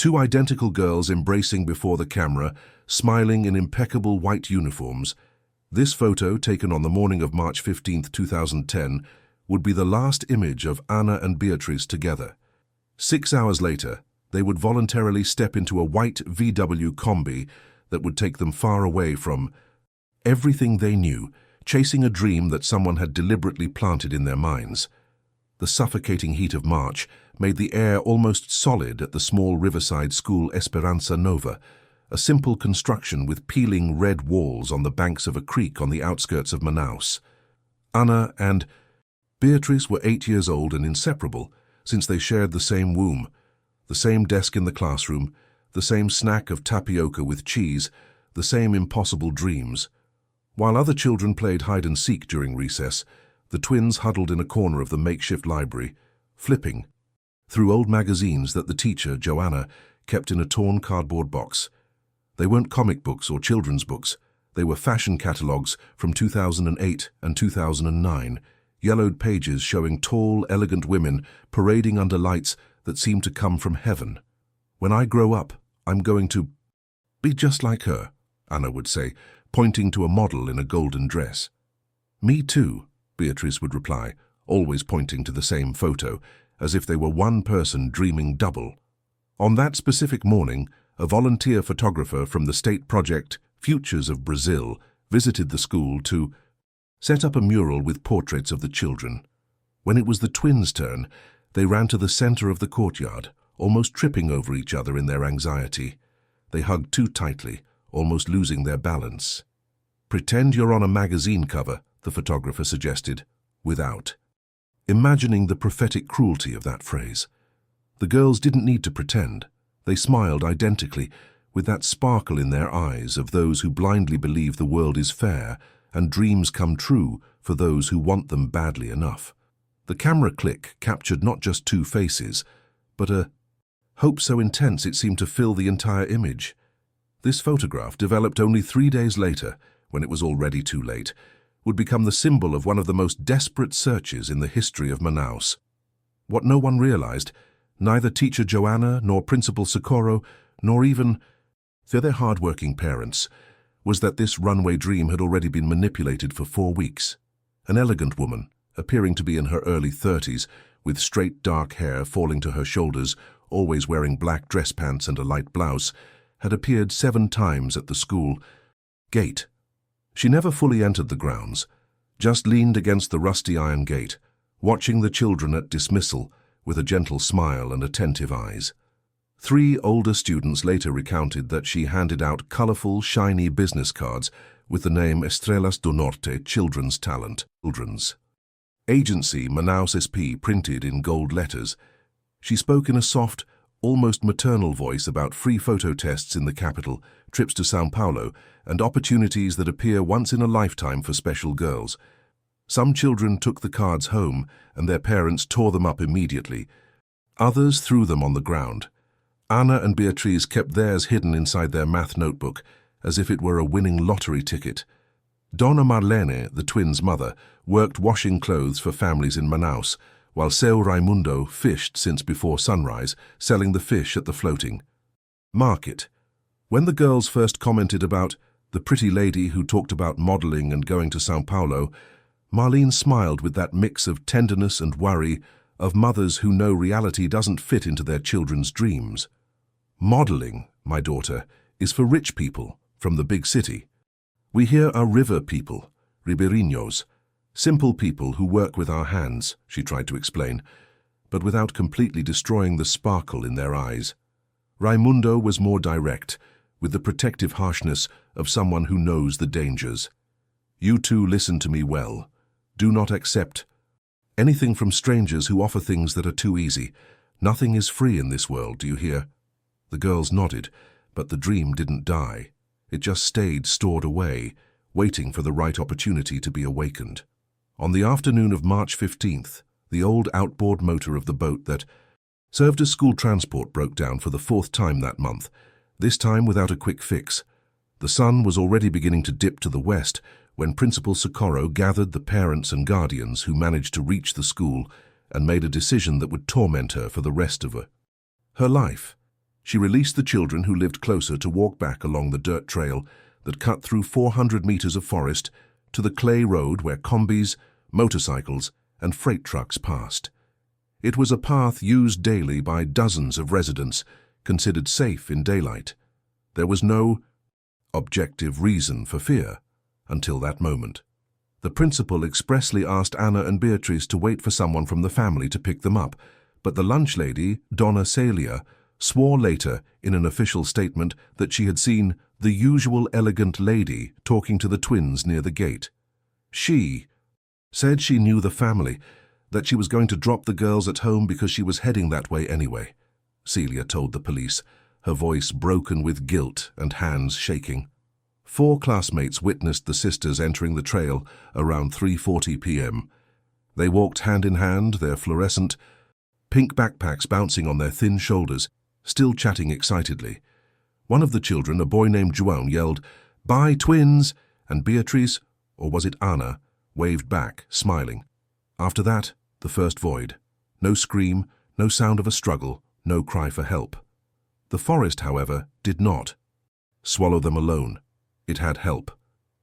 Two identical girls embracing before the camera, smiling in impeccable white uniforms. This photo, taken on the morning of March 15, 2010, would be the last image of Anna and Beatrice together. 6 hours later, they would voluntarily step into a white VW Combi that would take them far away from everything they knew, chasing a dream that someone had deliberately planted in their minds. The suffocating heat of March made the air almost solid at the small riverside school Esperanza Nova, a simple construction with peeling red walls on the banks of a creek on the outskirts of Manaus. Anna and Beatrice were 8 years old and inseparable, since they shared the same womb, the same desk in the classroom, the same snack of tapioca with cheese, the same impossible dreams. While other children played hide-and-seek during recess, the twins huddled in a corner of the makeshift library, flipping through old magazines that the teacher, Joanna, kept in a torn cardboard box. They weren't comic books or children's books. They were fashion catalogues from 2008 and 2009, yellowed pages showing tall, elegant women parading under lights that seemed to come from heaven. "When I grow up, I'm going to be just like her," Anna would say, pointing to a model in a golden dress. "Me too," Beatrice would reply, always pointing to the same photo, as if they were one person dreaming double. On that specific morning, a volunteer photographer from the state project Futures of Brazil visited the school to set up a mural with portraits of the children. When it was the twins' turn, they ran to the center of the courtyard, almost tripping over each other in their anxiety. They hugged too tightly, almost losing their balance. "Pretend you're on a magazine cover," the photographer suggested, without imagining the prophetic cruelty of that phrase. The girls didn't need to pretend. They smiled identically, with that sparkle in their eyes of those who blindly believe the world is fair and dreams come true for those who want them badly enough. The camera click captured not just two faces, but a hope so intense it seemed to fill the entire image. This photograph, developed only 3 days later, when it was already too late, would become the symbol of one of the most desperate searches in the history of Manaus. What no one realized, neither teacher Joanna nor Principal Socorro, nor even their hard-working parents, was that this runway dream had already been manipulated for 4 weeks. An elegant woman, appearing to be in her early 30s, with straight dark hair falling to her shoulders, always wearing black dress pants and a light blouse, had appeared 7 times at the school gate. She never fully entered the grounds, just leaned against the rusty iron gate, watching the children at dismissal with a gentle smile and attentive eyes. 3 older students later recounted that she handed out colorful, shiny business cards with the name Estrelas do Norte Children's Talent, Children's Agency Manaus SP printed in gold letters. She spoke in a soft, almost maternal voice about free photo tests in the capital, trips to São Paulo, and opportunities that appear once in a lifetime for special girls. Some children took the cards home, and their parents tore them up immediately. Others threw them on the ground. Anna and Beatrice kept theirs hidden inside their math notebook, as if it were a winning lottery ticket. Dona Marlene, the twins' mother, worked washing clothes for families in Manaus, while Seu Raimundo fished since before sunrise, selling the fish at the floating market. When the girls first commented about the pretty lady who talked about modeling and going to São Paulo, Marlene smiled with that mix of tenderness and worry of mothers who know reality doesn't fit into their children's dreams. "Modeling, my daughter, is for rich people from the big city. We here are river people, ribeirinhos, simple people who work with our hands," she tried to explain, but without completely destroying the sparkle in their eyes. Raimundo was more direct, with the protective harshness of someone who knows the dangers. "You two listen to me well. Do not accept anything from strangers who offer things that are too easy. Nothing is free in this world, do you hear?" The girls nodded, but the dream didn't die. It just stayed stored away, waiting for the right opportunity to be awakened. On the afternoon of March 15th, the old outboard motor of the boat that served as school transport broke down for the 4th time that month, this time without a quick fix. The sun was already beginning to dip to the west when Principal Socorro gathered the parents and guardians who managed to reach the school and made a decision that would torment her for the rest of her life. She released the children who lived closer to walk back along the dirt trail that cut through 400 meters of forest to the clay road where combis, motorcycles, and freight trucks passed. It was a path used daily by dozens of residents, considered safe in daylight. There was no objective reason for fear until that moment. The principal expressly asked Anna and Beatrice to wait for someone from the family to pick them up, but the lunch lady, Donna Celia, swore later in an official statement that she had seen the usual elegant lady talking to the twins near the gate. She said she knew the family, that she was going to drop the girls at home because she was heading that way anyway, Celia told the police, her voice broken with guilt and hands shaking. 4 classmates witnessed the sisters entering the trail around 3:40 p.m. They walked hand in hand, their fluorescent, pink backpacks bouncing on their thin shoulders, still chatting excitedly. One of the children, a boy named João, yelled, "Bye, twins!" and Beatrice, or was it Anna, waved back, smiling. After that, the first void. No scream, no sound of a struggle, no cry for help. The forest, however, did not swallow them alone. It had help.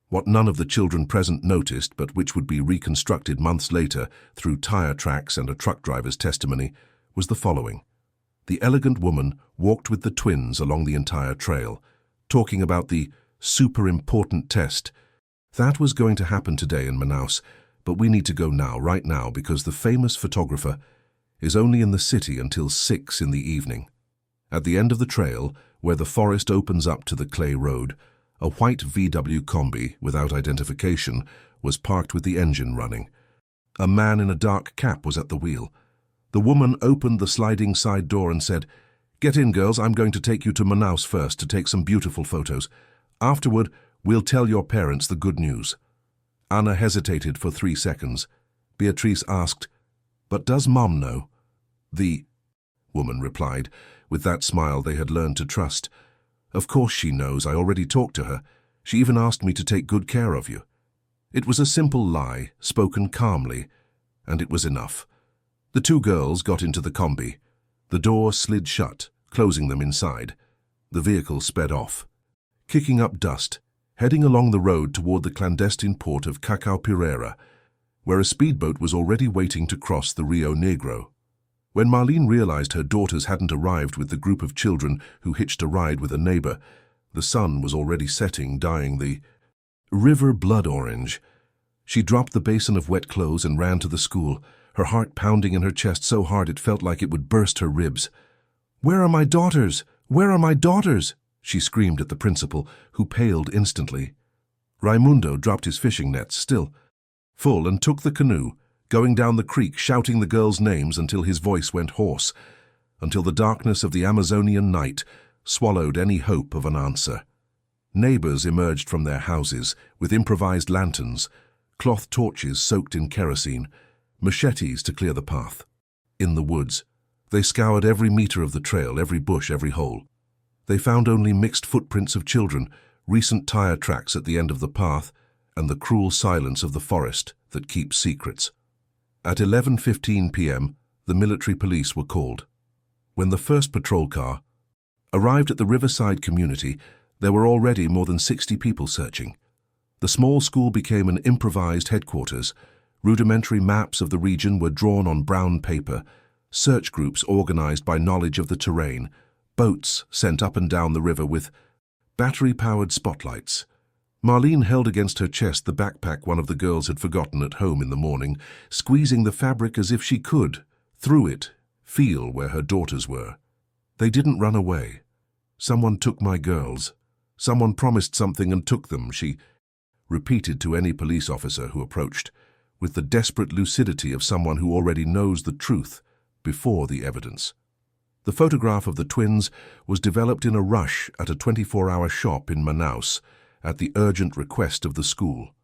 What none of the children present noticed, but which would be reconstructed months later through tire tracks and a truck driver's testimony, was the following. The elegant woman walked with the twins along the entire trail, talking about the super important test. That was going to happen today in Manaus, but we need to go now, right now, because the famous photographer is only in the city until 6 in the evening. At the end of the trail, where the forest opens up to the clay road, a white VW combi without identification was parked with the engine running. A man in a dark cap was at the wheel. The woman opened the sliding side door and said, "Get in, girls, I'm going to take you to Manaus first to take some beautiful photos. Afterward, we'll tell your parents the good news." Anna hesitated for 3 seconds. Beatrice asked, "But does Mom know?" The woman replied, with that smile they had learned to trust. "Of course she knows, I already talked to her. She even asked me to take good care of you." It was a simple lie, spoken calmly, and it was enough. The 2 girls got into the combi. The door slid shut, closing them inside. The vehicle sped off, kicking up dust, heading along the road toward the clandestine port of Cacau Pereira, where a speedboat was already waiting to cross the Rio Negro. When Marlene realized her daughters hadn't arrived with the group of children who hitched a ride with a neighbor, the sun was already setting, dyeing the river blood orange. She dropped the basin of wet clothes and ran to the school, her heart pounding in her chest so hard it felt like it would burst her ribs. "Where are my daughters? Where are my daughters?" she screamed at the principal, who paled instantly. Raimundo dropped his fishing nets, still full, and took the canoe, going down the creek shouting the girls' names until his voice went hoarse, until the darkness of the Amazonian night swallowed any hope of an answer. Neighbors emerged from their houses with improvised lanterns, cloth torches soaked in kerosene, machetes to clear the path. In the woods, they scoured every meter of the trail, every bush, every hole. They found only mixed footprints of children, recent tire tracks at the end of the path, and the cruel silence of the forest that keeps secrets. At 11:15 p.m., the military police were called. When the first patrol car arrived at the riverside community, there were already more than 60 people searching. The small school became an improvised headquarters. Rudimentary maps of the region were drawn on brown paper, search groups organized by knowledge of the terrain, boats sent up and down the river with battery-powered spotlights. Marlene held against her chest the backpack one of the girls had forgotten at home in the morning, squeezing the fabric as if she could, through it, feel where her daughters were. They didn't run away. "Someone took my girls. Someone promised something and took them," she repeated to any police officer who approached, with the desperate lucidity of someone who already knows the truth before the evidence. The photograph of the twins was developed in a rush at a 24-hour shop in Manaus, at the urgent request of the school.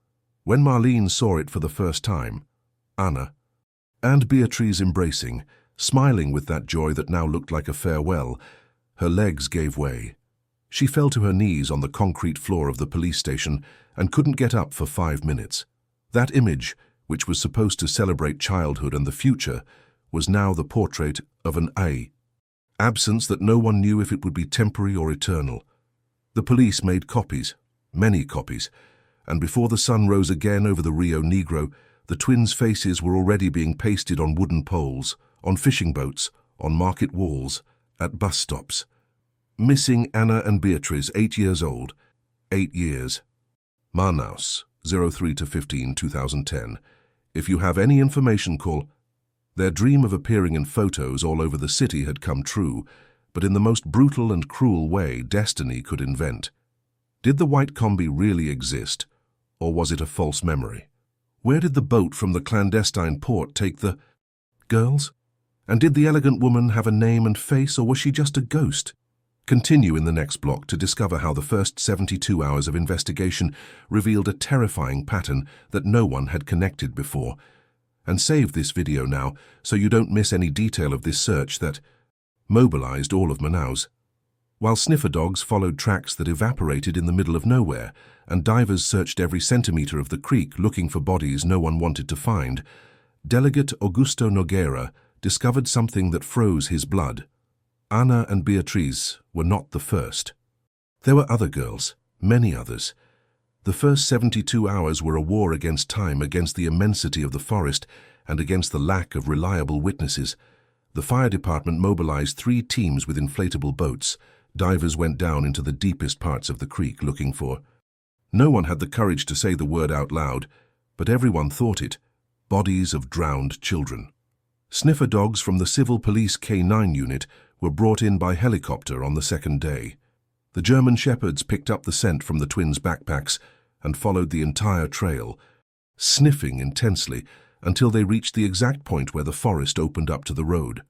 When Marlene saw it for the first time, Anna and Beatrice embracing, smiling with that joy that now looked like a farewell, her legs gave way. She fell to her knees on the concrete floor of the police station and couldn't get up for 5 minutes. That image, which was supposed to celebrate childhood and the future, was now the portrait of an absence that no one knew if it would be temporary or eternal. The police made copies, many copies, and before the sun rose again over the Rio Negro, the twins' faces were already being pasted on wooden poles, on fishing boats, on market walls, at bus stops. Missing Anna and Beatriz, 8 years old. 8 years. Manaus, 03-15-2010. If you have any information, call. Their dream of appearing in photos all over the city had come true, but in the most brutal and cruel way destiny could invent. Did the white combi really exist, or was it a false memory? Where did the boat from the clandestine port take the girls? And did the elegant woman have a name and face, or was she just a ghost? Continue in the next block to discover how the first 72 hours of investigation revealed a terrifying pattern that no one had connected before. And save this video now so you don't miss any detail of this search that mobilized all of Manaus. While sniffer dogs followed tracks that evaporated in the middle of nowhere, and divers searched every centimeter of the creek looking for bodies no one wanted to find, Delegate Augusto Nogueira discovered something that froze his blood. Ana and Beatriz were not the first. There were other girls, many others. The first 72 hours were a war against time, against the immensity of the forest, and against the lack of reliable witnesses. The fire department mobilized 3 teams with inflatable boats. Divers went down into the deepest parts of the creek looking for. No one had the courage to say the word out loud, but everyone thought it: bodies of drowned children. Sniffer dogs from the Civil Police K9 unit were brought in by helicopter on the second day. The German shepherds picked up the scent from the twins' backpacks and followed the entire trail, sniffing intensely until they reached the exact point where the forest opened up to the road.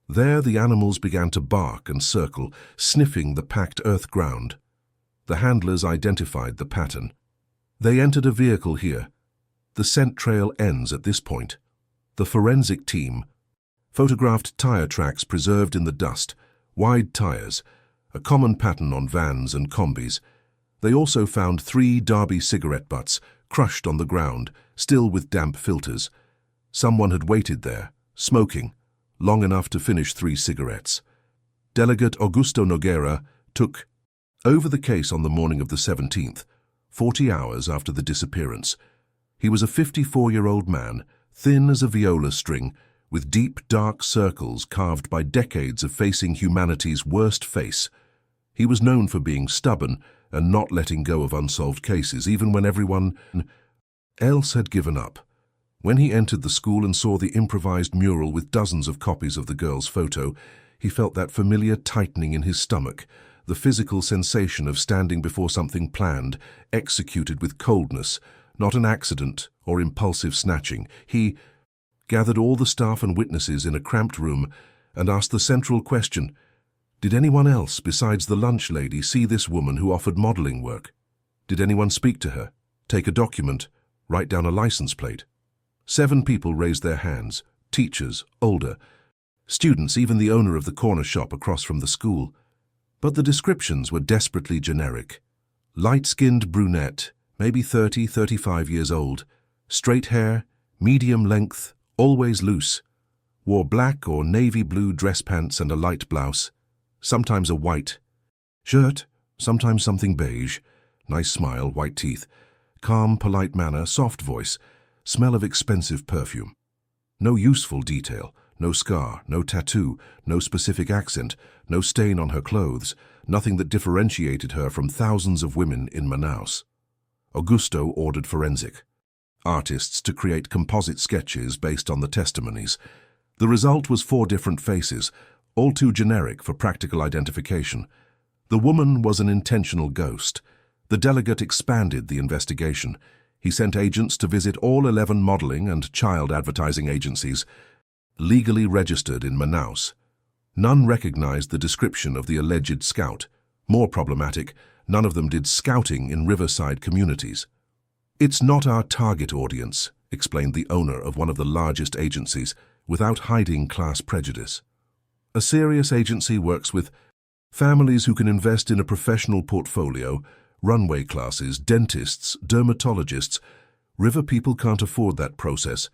There the animals began to bark and circle, sniffing the packed earth ground. The handlers identified the pattern. They entered a vehicle here. The scent trail ends at this point. The forensic team photographed tire tracks preserved in the dust, wide tires, a common pattern on vans and combis. They also found 3 Derby cigarette butts crushed on the ground, still with damp filters. Someone had waited there, smoking, long enough to finish 3 cigarettes. Delegate Augusto Nogueira took over the case on the morning of the 17th, 40 hours after the disappearance. He was a 54-year-old man, thin as a viola string, with deep, dark circles carved by decades of facing humanity's worst face. He was known for being stubborn and not letting go of unsolved cases, even when everyone else had given up. When he entered the school and saw the improvised mural with dozens of copies of the girl's photo, he felt that familiar tightening in his stomach, the physical sensation of standing before something planned, executed with coldness, not an accident or impulsive snatching. He gathered all the staff and witnesses in a cramped room and asked the central question: did anyone else besides the lunch lady see this woman who offered modeling work? Did anyone speak to her, take a document, write down a license plate? 7 people raised their hands: teachers, older, students, even the owner of the corner shop across from the school. But the descriptions were desperately generic. Light-skinned brunette, maybe 30, 35 years old, straight hair, medium length, always loose, wore black or navy blue dress pants and a light blouse, sometimes a white shirt, sometimes something beige, nice smile, white teeth, calm, polite manner, soft voice, smell of expensive perfume. No useful detail, no scar, no tattoo, no specific accent, no stain on her clothes, nothing that differentiated her from thousands of women in Manaus. Augusto ordered forensic artists to create composite sketches based on the testimonies. The result was 4 different faces, all too generic for practical identification. The woman was an intentional ghost. The delegate expanded the investigation. He sent agents to visit all 11 modeling and child advertising agencies legally registered in Manaus. None recognized the description of the alleged scout. More problematic, none of them did scouting in riverside communities. "It's not our target audience," explained the owner of one of the largest agencies, without hiding class prejudice. A serious agency works with families who can invest in a professional portfolio, runway classes, dentists, dermatologists. River people can't afford that process.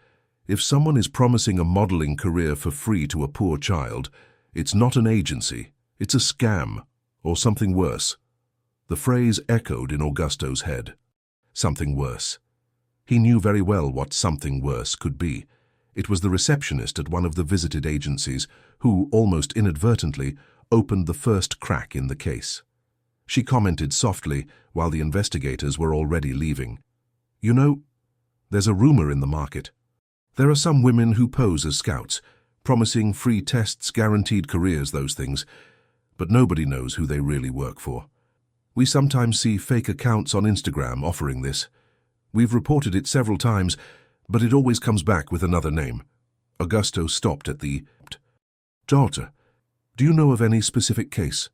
If someone is promising a modeling career for free to a poor child, It's not an agency, it's a scam, or something worse. The phrase echoed in Augusto's head. Something worse. He knew very well what something worse could be. It was the receptionist at one of the visited agencies who, almost inadvertently, opened the first crack in the case. She commented softly while the investigators were already leaving. "You know, there's a rumor in the market. There are some women who pose as scouts, promising free tests, guaranteed careers, those things, but nobody knows who they really work for. We sometimes see fake accounts on Instagram offering this. We've reported it several times, but it always comes back with another name." Augusto stopped at the daughter. "Do you know of any specific case?"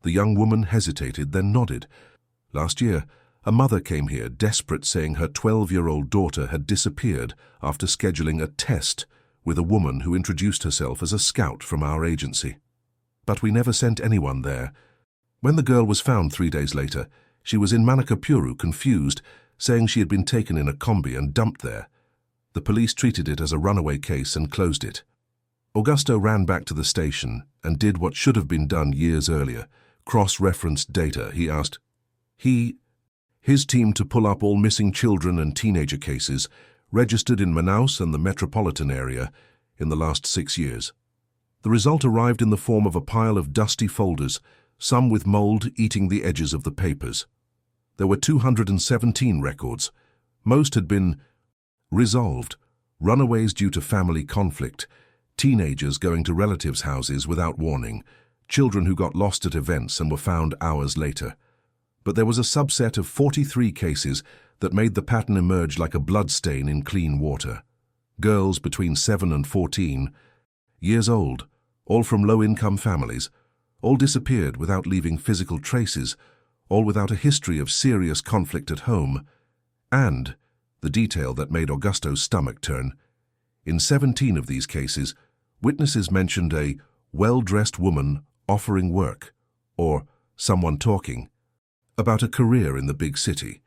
The young woman hesitated, then nodded. "Last year, a mother came here desperate, saying her 12-year-old daughter had disappeared after scheduling a test with a woman who introduced herself as a scout from our agency. But we never sent anyone there. When the girl was found 3 days later, she was in Manakapuru, confused, saying she had been taken in a combi and dumped there. The police treated it as a runaway case and closed it." Augusto ran back to the station and did what should have been done years earlier. Cross-referenced data. He asked his team to pull up all missing children and teenager cases registered in Manaus and the metropolitan area in the last 6 years. The result arrived in the form of a pile of dusty folders, some with mold eating the edges of the papers. There were 217 records. Most had been resolved: runaways due to family conflict, teenagers going to relatives' houses without warning, children who got lost at events and were found hours later. But there was a subset of 43 cases that made the pattern emerge like a bloodstain in clean water. Girls between 7 and 14 years old, all from low-income families, all disappeared without leaving physical traces, all without a history of serious conflict at home. And, the detail that made Augusto's stomach turn, in 17 of these cases, witnesses mentioned a well-dressed woman offering work, or someone talking, about a career in the big city.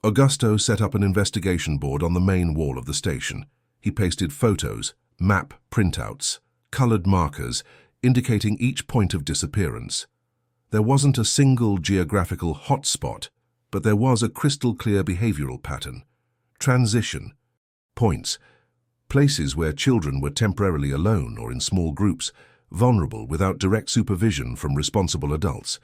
Augusto set up an investigation board on the main wall of the station. He pasted photos, map printouts, colored markers, indicating each point of disappearance. There wasn't a single geographical hotspot, but there was a crystal-clear behavioral pattern. Transition points, places where children were temporarily alone or in small groups, vulnerable without direct supervision from responsible adults,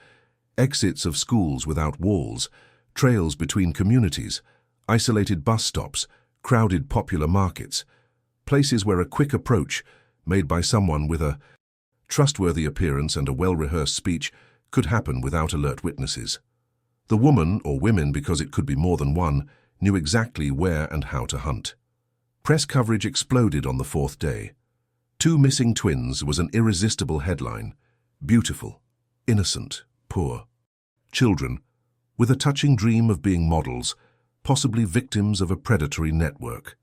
exits of schools without walls, trails between communities, isolated bus stops, crowded popular markets, places where a quick approach, made by someone with a trustworthy appearance and a well-rehearsed speech, could happen without alert witnesses. The woman, or women because it could be more than one, knew exactly where and how to hunt. Press coverage exploded on the 4th day. 2 missing twins was an irresistible headline. Beautiful, innocent, poor. Children, with a touching dream of being models, possibly victims of a predatory network.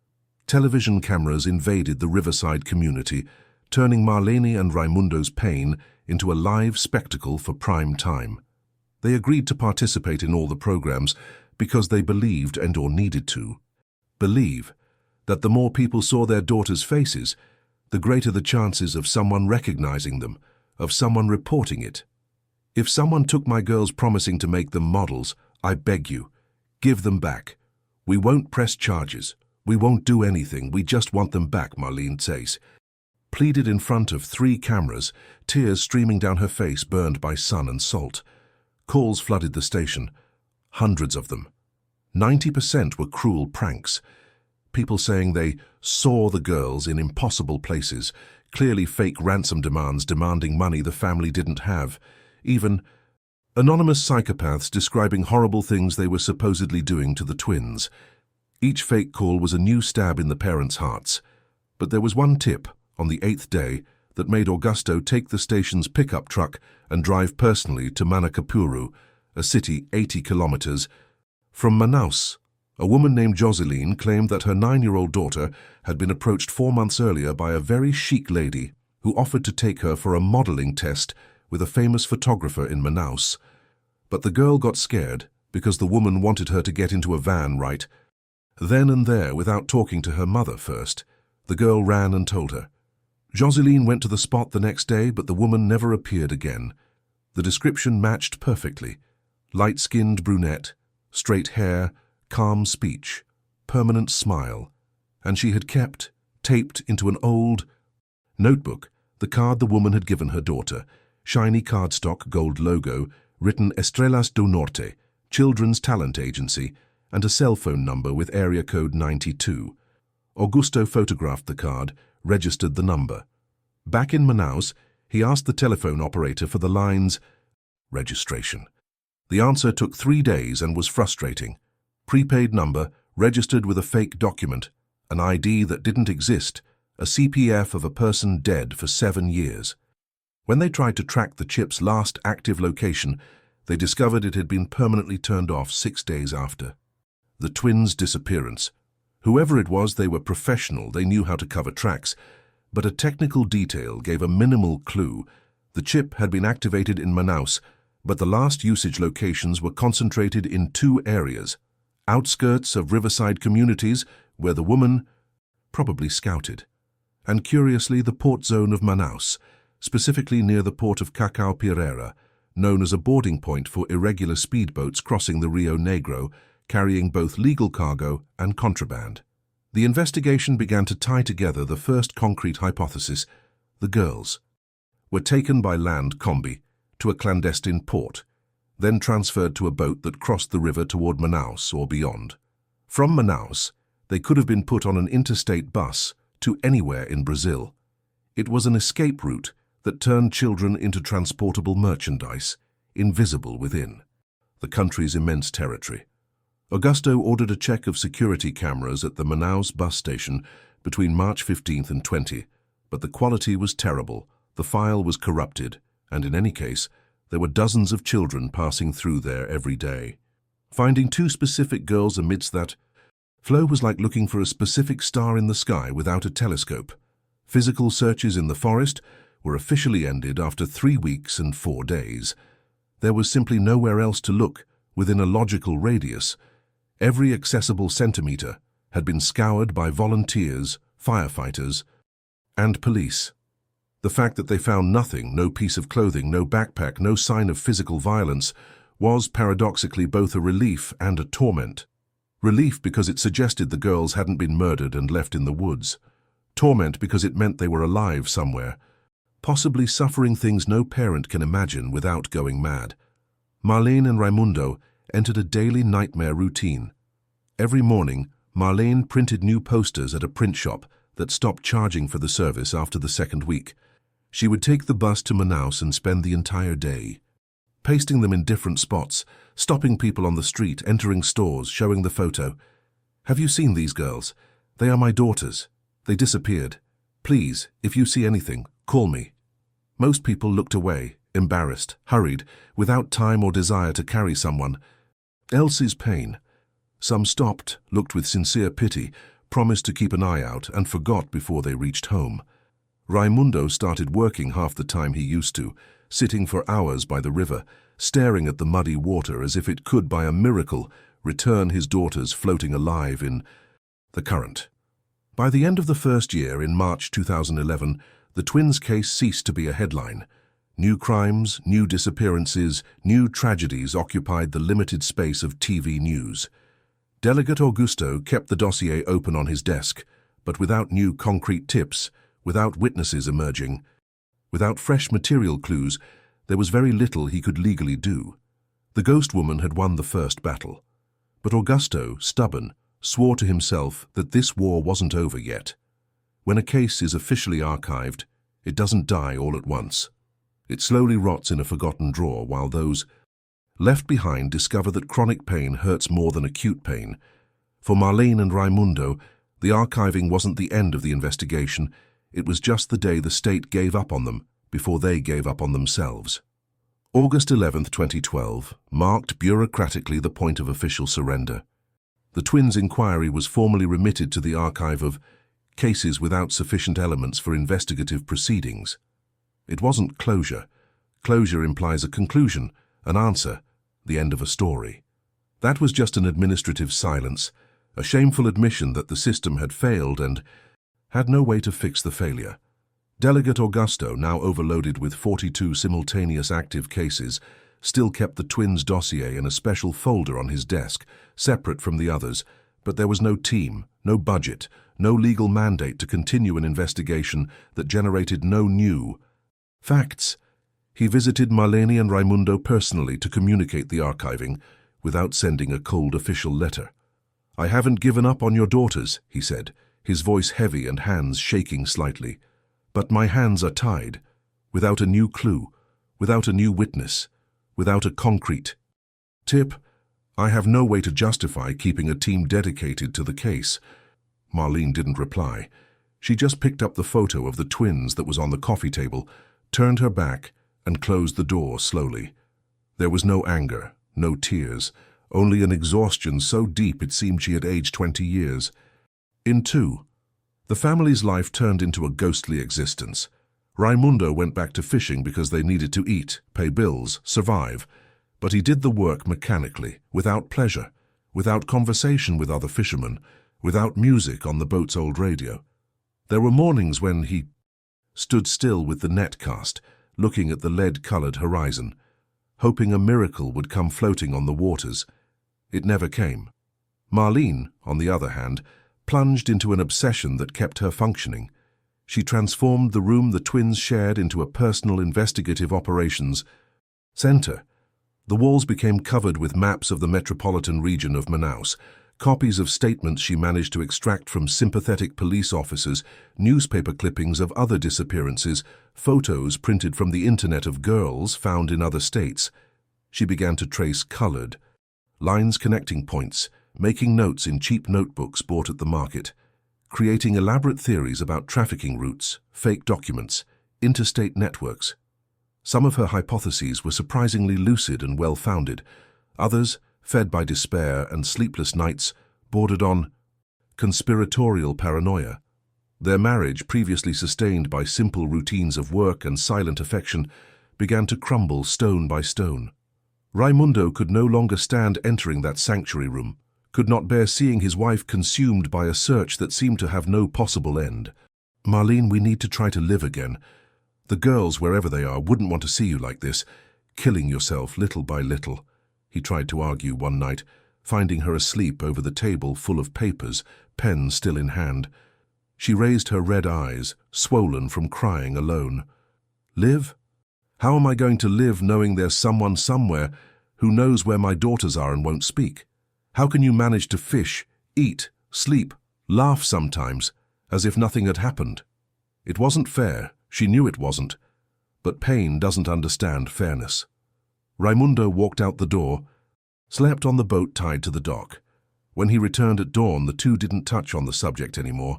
Television cameras invaded the riverside community, turning Marlene and Raimundo's pain into a live spectacle for prime time. They agreed to participate in all the programs because they believed and/or needed to believe that the more people saw their daughters' faces, the greater the chances of someone recognizing them, of someone reporting it. "If someone took my girls promising to make them models, I beg you, give them back. We won't press charges. We won't do anything. We just want them back," Marlene says. Pleaded in front of 3 cameras, tears streaming down her face burned by sun and salt. Calls flooded the station, hundreds of them. 90% were cruel pranks. People saying they saw the girls in impossible places, clearly fake ransom demands demanding money the family didn't have. Even anonymous psychopaths describing horrible things they were supposedly doing to the twins. Each fake call was a new stab in the parents' hearts. But there was one tip on the 8th day that made Augusto take the station's pickup truck and drive personally to Manakapuru, a city 80 kilometers from Manaus. A woman named Joseline claimed that her 9-year-old daughter had been approached 4 months earlier by a very chic lady who offered to take her for a modeling test with a famous photographer in Manaus. But the girl got scared because the woman wanted her to get into a van right then and there without talking to her mother first. The girl ran and told her, Joseline went to the spot the next day, but the woman never appeared again. The description matched perfectly. Light-skinned brunette, straight hair, calm speech, permanent smile. And she had kept, taped into an old notebook, the card the woman had given her daughter. Shiny cardstock, gold logo, written Estrellas do Norte, Children's Talent Agency, and a cell phone number with area code 92. Augusto photographed the card, registered the number. Back in Manaus, he asked the telephone operator for the line's registration. The answer took 3 days and was frustrating. Prepaid number, registered with a fake document, an ID that didn't exist, a CPF of a person dead for 7 years. When they tried to track the chip's last active location, they discovered it had been permanently turned off 6 days after. The twins' disappearance. Whoever it was, they were professional, they knew how to cover tracks, but a technical detail gave a minimal clue. The chip had been activated in Manaus, but the last usage locations were concentrated in 2 areas, outskirts of riverside communities where the woman probably scouted, and curiously the port zone of Manaus, specifically near the port of Cacau Pereira, known as a boarding point for irregular speedboats crossing the Rio Negro, carrying both legal cargo and contraband. The investigation began to tie together the first concrete hypothesis. The girls were taken by land combi to a clandestine port, then transferred to a boat that crossed the river toward Manaus or beyond. From Manaus, they could have been put on an interstate bus to anywhere in Brazil. It was an escape route that turned children into transportable merchandise, invisible within the country's immense territory. Augusto ordered a check of security cameras at the Manaus bus station between March 15th and 20, but the quality was terrible, the file was corrupted, and in any case, there were dozens of children passing through there every day. Finding 2 specific girls amidst that flow was like looking for a specific star in the sky without a telescope. Physical searches in the forest were officially ended after 3 weeks and 4 days. There was simply nowhere else to look within a logical radius. Every accessible centimeter had been scoured by volunteers, firefighters, and police. The fact that they found nothing, no piece of clothing, no backpack, no sign of physical violence, was paradoxically both a relief and a torment. Relief because it suggested the girls hadn't been murdered and left in the woods. Torment because it meant they were alive somewhere, possibly suffering things no parent can imagine without going mad. Marlene and Raimundo entered a daily nightmare routine. Every morning, Marlene printed new posters at a print shop that stopped charging for the service after the 2nd week. She would take the bus to Manaus and spend the entire day, pasting them in different spots, stopping people on the street, entering stores, showing the photo. "Have you seen these girls? They are my daughters. They disappeared. Please, if you see anything, call me." Most people looked away, embarrassed, hurried, without time or desire to carry someone else's pain. Some stopped, looked with sincere pity, promised to keep an eye out, and forgot before they reached home. Raimundo started working half the time he used to, sitting for hours by the river, staring at the muddy water as if it could, by a miracle, return his daughters floating alive in the current. By the end of the first year, in March 2011, the twins' case ceased to be a headline. New crimes, new disappearances, new tragedies occupied the limited space of TV news. Delegate Augusto kept the dossier open on his desk, but without new concrete tips, without witnesses emerging, without fresh material clues, there was very little he could legally do. The ghost woman had won the first battle. But Augusto, stubborn, swore to himself that this war wasn't over yet. When a case is officially archived, it doesn't die all at once. It slowly rots in a forgotten drawer while those left behind discover that chronic pain hurts more than acute pain. For Marlene and Raimundo, the archiving wasn't the end of the investigation. It was just the day the state gave up on them before they gave up on themselves. August 11, 2012, marked bureaucratically the point of official surrender. The twins' inquiry was formally remitted to the archive of cases without sufficient elements for investigative proceedings. It wasn't closure. Closure implies a conclusion, an answer, the end of a story. That was just an administrative silence, a shameful admission that the system had failed and had no way to fix the failure. Delegate Augusto, now overloaded with 42 simultaneous active cases, still kept the twins' dossier in a special folder on his desk, separate from the others, but there was no team, no budget, no legal mandate to continue an investigation that generated no new facts. He visited Marlene and Raimundo personally to communicate the archiving, without sending a cold official letter. "I haven't given up on your daughters," he said, his voice heavy and hands shaking slightly. "But my hands are tied, without a new clue, without a new witness, without a concrete tip. I have no way to justify keeping a team dedicated to the case." Marlene didn't reply. She just picked up the photo of the twins that was on the coffee table, turned her back, and closed the door slowly. There was no anger, no tears, only an exhaustion so deep it seemed she had aged 20 years. In two, the family's life turned into a ghostly existence. Raimundo went back to fishing because they needed to eat, pay bills, survive. But he did the work mechanically, without pleasure, without conversation with other fishermen, without music on the boat's old radio. There were mornings when he stood still with the net cast, looking at the lead-colored horizon, hoping a miracle would come floating on the waters. It never came. Marlene, on the other hand, plunged into an obsession that kept her functioning. She transformed the room the twins shared into a personal investigative operations center. The walls became covered with maps of the metropolitan region of Manaus, copies of statements she managed to extract from sympathetic police officers, newspaper clippings of other disappearances, photos printed from the internet of girls found in other states. She began to trace colored lines connecting points, making notes in cheap notebooks bought at the market, creating elaborate theories about trafficking routes, fake documents, interstate networks. Some of her hypotheses were surprisingly lucid and well-founded. Others, fed by despair and sleepless nights, bordered on conspiratorial paranoia. Their marriage, previously sustained by simple routines of work and silent affection, began to crumble stone by stone. Raimundo could no longer stand entering that sanctuary room, could not bear seeing his wife consumed by a search that seemed to have no possible end. "Marlene, we need to try to live again. The girls, wherever they are, wouldn't want to see you like this, killing yourself little by little," he tried to argue one night, finding her asleep over the table full of papers, pen still in hand. She raised her red eyes, swollen from crying alone. "Live? How am I going to live knowing there's someone somewhere who knows where my daughters are and won't speak? How can you manage to fish, eat, sleep, laugh sometimes, as if nothing had happened?" It wasn't fair, she knew it wasn't, but pain doesn't understand fairness. Raimundo walked out the door, slept on the boat tied to the dock. When he returned at dawn, the two didn't touch on the subject anymore.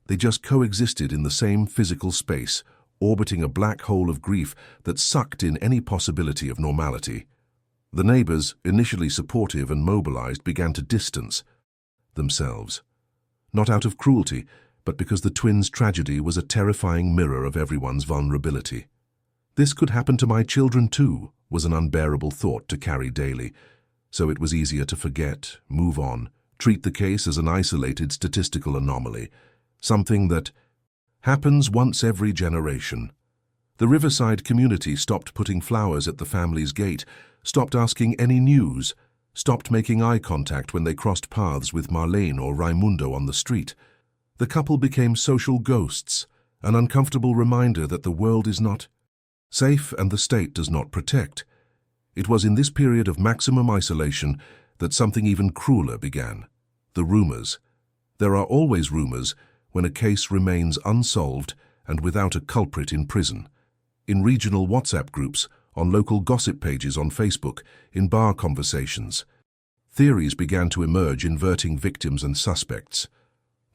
They just coexisted in the same physical space, orbiting a black hole of grief that sucked in any possibility of normality. The neighbors, initially supportive and mobilized, began to distance themselves. Not out of cruelty, but because the twins' tragedy was a terrifying mirror of everyone's vulnerability. "This could happen to my children too," was an unbearable thought to carry daily. So it was easier to forget, move on, treat the case as an isolated statistical anomaly, something that happens once every generation. The Riverside community stopped putting flowers at the family's gate, stopped asking any news, stopped making eye contact when they crossed paths with Marlene or Raimundo on the street. The couple became social ghosts, an uncomfortable reminder that the world is not safe and the state does not protect. It was in this period of maximum isolation that something even crueler began: the rumors. There are always rumors when a case remains unsolved and without a culprit in prison. In regional WhatsApp groups, on local gossip pages on Facebook, in bar conversations. Theories began to emerge inverting victims and suspects.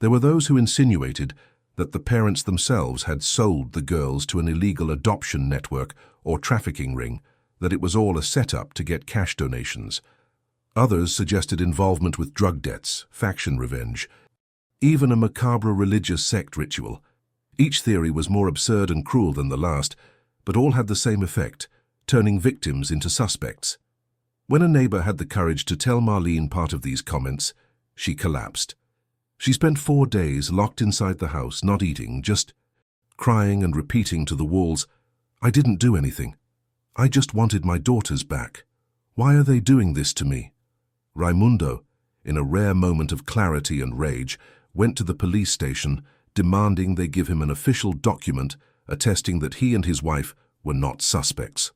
There were those who insinuated that the parents themselves had sold the girls to an illegal adoption network or trafficking ring, that it was all a setup to get cash donations. Others suggested involvement with drug debts, faction revenge, even a macabre religious sect ritual. Each theory was more absurd and cruel than the last, but all had the same effect, turning victims into suspects. When a neighbor had the courage to tell Marlene part of these comments, she collapsed. She spent 4 days locked inside the house, not eating, just crying and repeating to the walls, "I didn't do anything. I just wanted my daughters back. Why are they doing this to me?" Raimundo, in a rare moment of clarity and rage, went to the police station, demanding they give him an official document attesting that he and his wife were not suspects.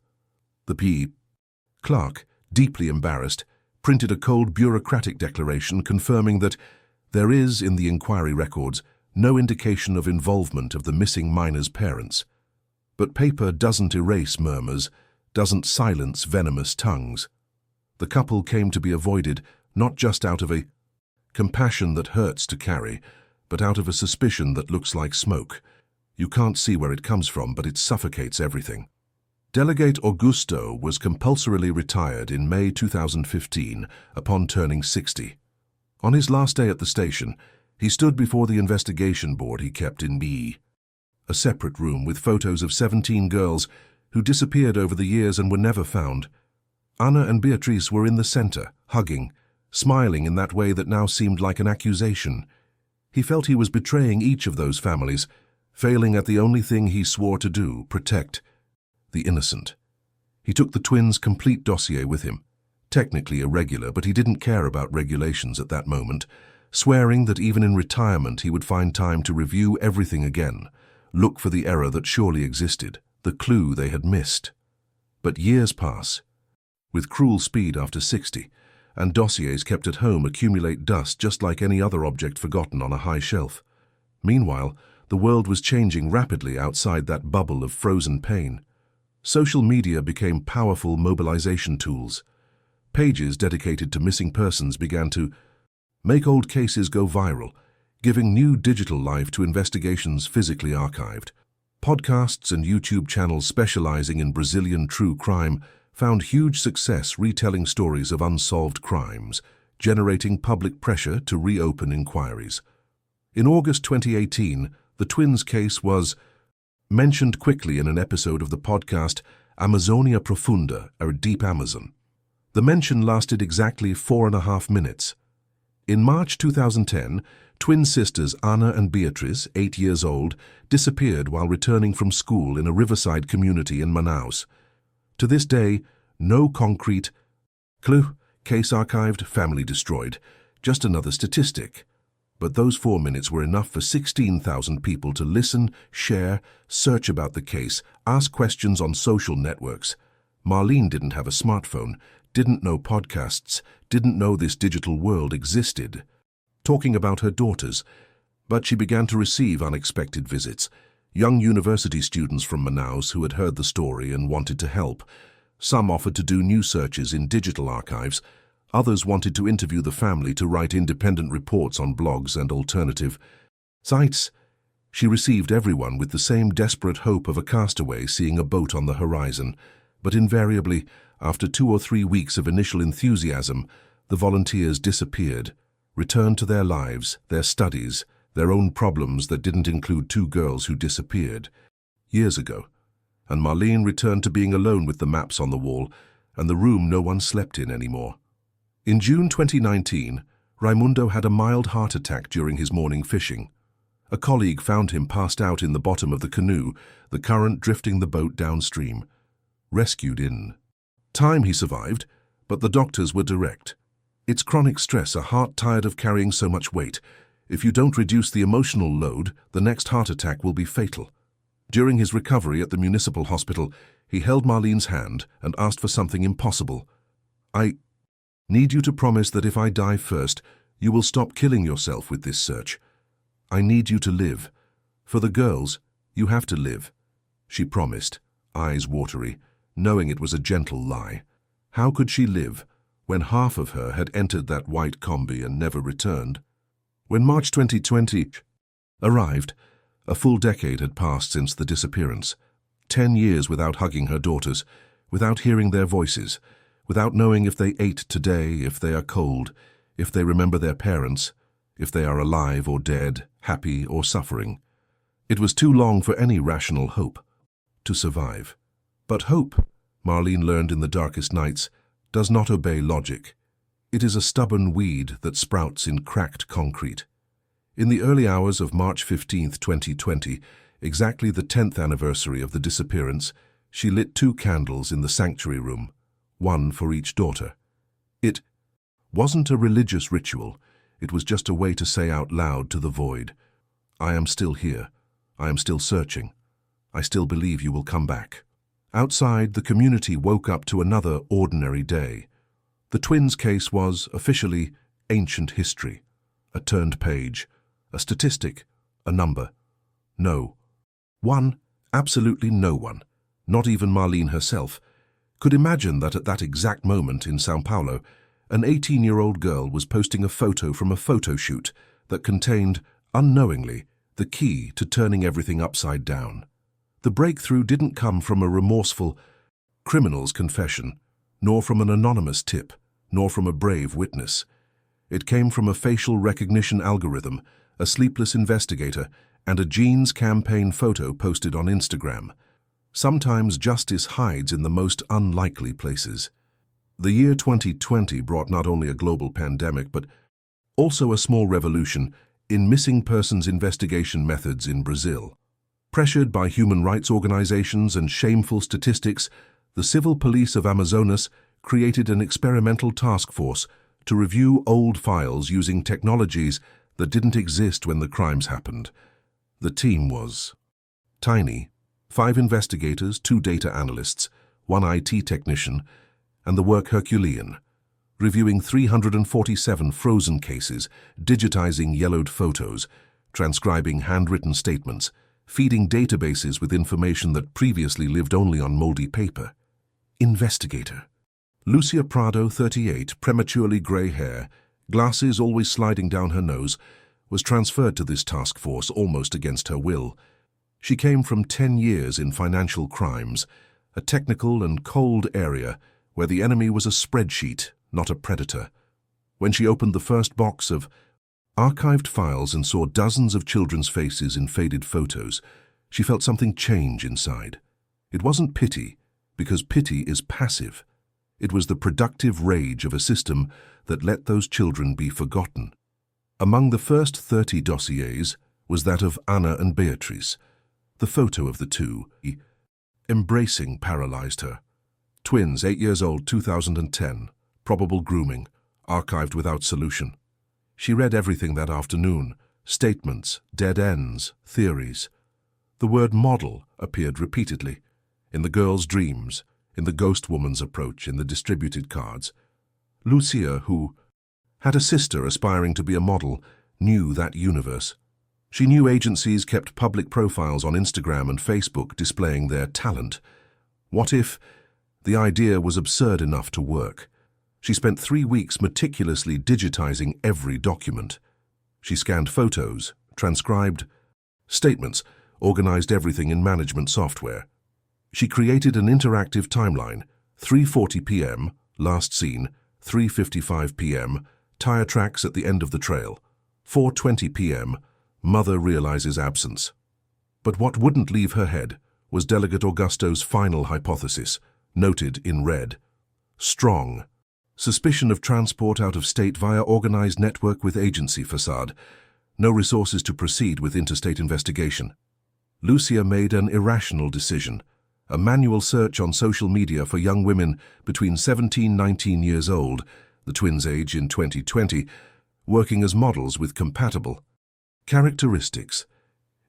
The P. clerk, deeply embarrassed, printed a cold bureaucratic declaration confirming that there is, in the inquiry records, no indication of involvement of the missing minor's parents. But paper doesn't erase murmurs, doesn't silence venomous tongues. The couple came to be avoided not just out of a compassion that hurts to carry, but out of a suspicion that looks like smoke. You can't see where it comes from, but it suffocates everything. Delegate Augusto was compulsorily retired in May 2015 upon turning 60. On his last day at the station, he stood before the investigation board he kept in B, a separate room with photos of 17 girls who disappeared over the years and were never found. Ana and Beatriz were in the center, hugging, smiling in that way that now seemed like an accusation. He felt he was betraying each of those families, failing at the only thing he swore to do, protect the innocent. He took the twins' complete dossier with him, technically irregular, but he didn't care about regulations at that moment, swearing that even in retirement he would find time to review everything again, look for the error that surely existed, the clue they had missed. But years pass, with cruel speed after 60, and dossiers kept at home accumulate dust just like any other object forgotten on a high shelf. Meanwhile, the world was changing rapidly outside that bubble of frozen pain. Social media became powerful mobilization tools. Pages dedicated to missing persons began to make old cases go viral, giving new digital life to investigations physically archived. Podcasts and YouTube channels specializing in Brazilian true crime found huge success retelling stories of unsolved crimes, generating public pressure to reopen inquiries. In August 2018, the twins' case was mentioned quickly in an episode of the podcast Amazonia Profunda, or Deep Amazon. The mention lasted exactly 4.5 minutes. In March 2010, twin sisters Ana and Beatriz, 8 years old, disappeared while returning from school in a riverside community in Manaus. To this day, no concrete clue, case archived, family destroyed, just another statistic. But those 4 minutes were enough for 16,000 people to listen, share, search about the case, ask questions on social networks. Marlene didn't have a smartphone, didn't know podcasts, didn't know this digital world existed. Talking about her daughters, but she began to receive unexpected visits. Young university students from Manaus who had heard the story and wanted to help. Some offered to do new searches in digital archives. Others wanted to interview the family to write independent reports on blogs and alternative sites. She received everyone with the same desperate hope of a castaway seeing a boat on the horizon, but invariably, after 2 or 3 weeks of initial enthusiasm, the volunteers disappeared, returned to their lives, their studies, their own problems that didn't include 2 girls who disappeared years ago. And Marlene returned to being alone with the maps on the wall and the room no one slept in anymore. In June 2019, Raimundo had a mild heart attack during his morning fishing. A colleague found him passed out in the bottom of the canoe, the current drifting the boat downstream. Rescued in time, he survived, but the doctors were direct. It's chronic stress, a heart tired of carrying so much weight. If you don't reduce the emotional load, the next heart attack will be fatal. During his recovery at the municipal hospital, he held Marlene's hand and asked for something impossible. "I need you to promise that if I die first, you will stop killing yourself with this search. I need you to live. For the girls, you have to live," she promised, eyes watery, knowing it was a gentle lie. How could she live when half of her had entered that white combi and never returned? When March 2020 arrived, a full decade had passed since the disappearance. 10 years without hugging her daughters, without hearing their voices, without knowing if they ate today, if they are cold, if they remember their parents, if they are alive or dead, happy or suffering. It was too long for any rational hope to survive. But hope, Marlene learned in the darkest nights, does not obey logic. It is a stubborn weed that sprouts in cracked concrete. In the early hours of March 15, 2020, exactly the 10th anniversary of the disappearance, she lit 2 candles in the sanctuary room, one for each daughter. It wasn't a religious ritual, it was just a way to say out loud to the void, "I am still here. I am still searching. I still believe you will come back." Outside, the community woke up to another ordinary day. The twins' case was, officially, ancient history. A turned page, a statistic, a number. No one, absolutely no one, not even Marlene herself, could imagine that at that exact moment in São Paulo, an 18-year-old girl was posting a photo from a photo shoot that contained, unknowingly, the key to turning everything upside down. The breakthrough didn't come from a remorseful criminal's confession, nor from an anonymous tip, nor from a brave witness. It came from a facial recognition algorithm, a sleepless investigator, and a Jeans campaign photo posted on Instagram. Sometimes justice hides in the most unlikely places. The year 2020 brought not only a global pandemic, but also a small revolution in missing persons investigation methods in Brazil. Pressured by human rights organizations and shameful statistics, the civil police of Amazonas created an experimental task force to review old files using technologies that didn't exist when the crimes happened. The team was tiny: 5 investigators, 2 data analysts, 1 IT technician, and the work Herculean, reviewing 347 frozen cases, digitizing yellowed photos, transcribing handwritten statements, feeding databases with information that previously lived only on moldy paper. Investigator Lucia Prado, 38, prematurely grey hair, glasses always sliding down her nose, was transferred to this task force almost against her will. She came from 10 years in financial crimes, a technical and cold area where the enemy was a spreadsheet, not a predator. When she opened the first box of archived files and saw dozens of children's faces in faded photos, she felt something change inside. It wasn't pity, because pity is passive. It was the productive rage of a system that let those children be forgotten. Among the first 30 dossiers was that of Ana and Beatriz. The photo of the two, embracing, paralyzed her. Twins, 8 years old, 2010, probable grooming, archived without solution. She read everything that afternoon: statements, dead ends, theories. The word model appeared repeatedly, in the girl's dreams, in the ghost woman's approach, in the distributed cards. Lucia, who had a sister aspiring to be a model, knew that universe. She knew agencies kept public profiles on Instagram and Facebook displaying their talent. What if the idea was absurd enough to work? She spent 3 weeks meticulously digitizing every document. She scanned photos, transcribed statements, organized everything in management software. She created an interactive timeline: 3:40 p.m., last seen; 3:55 p.m., tire tracks at the end of the trail; 4:20 p.m., mother realizes absence. But what wouldn't leave her head was Delegate Augusto's final hypothesis, noted in red: strong suspicion of transport out of state via organized network with agency facade. No resources to proceed with interstate investigation. Lucia made an irrational decision: a manual search on social media for young women between 17 and 19 years old, the twins' age in 2020, working as models with compatible characteristics.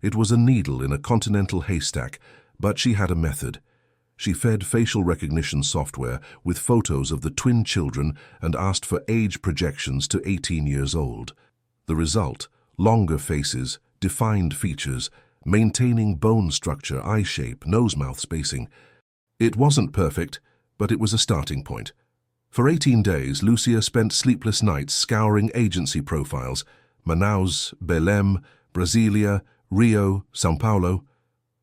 It was a needle in a continental haystack, but she had a method. She fed facial recognition software with photos of the twin children and asked for age projections to 18 years old. The result: longer faces, defined features, maintaining bone structure, eye shape, nose-mouth spacing. It wasn't perfect, but it was a starting point. For 18 days, Lucia spent sleepless nights scouring agency profiles: Manaus, Belém, Brasilia, Rio, São Paulo.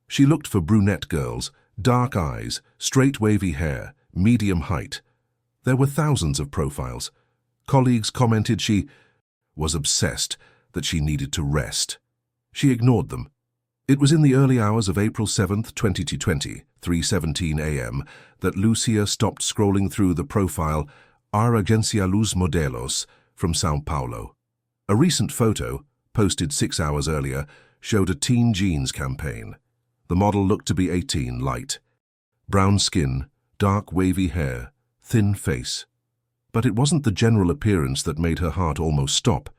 She looked for brunette girls, dark eyes, straight wavy hair, medium height. There were thousands of profiles. Colleagues commented she was obsessed, that she needed to rest. She ignored them. It was in the early hours of April 7, 2020, 3:17 a.m., that Lucia stopped scrolling through the profile Ar Agencia Luz Modelos from São Paulo. A recent photo, posted 6 hours earlier, showed a teen jeans campaign. The model looked to be 18, light. Brown skin, dark wavy hair, thin face. But it wasn't the general appearance that made her heart almost stop.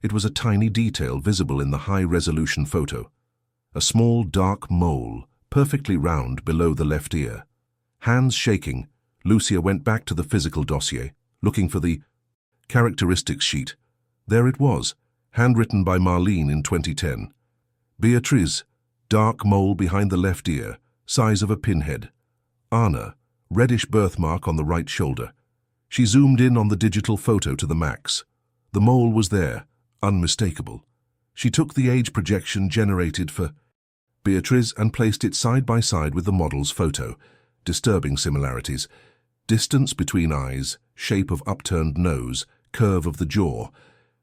It was a tiny detail visible in the high-resolution photo. A small dark mole, perfectly round below the left ear. Hands shaking, Lucia went back to the physical dossier, looking for the characteristics sheet. There it was, handwritten by Marlene in 2010. Beatriz, dark mole behind the left ear, size of a pinhead. Anna, reddish birthmark on the right shoulder. She zoomed in on the digital photo to the max. The mole was there, unmistakable. She took the age projection generated for Beatriz and placed it side by side with the model's photo. Disturbing similarities. Distance between eyes, shape of upturned nose, curve of the jaw.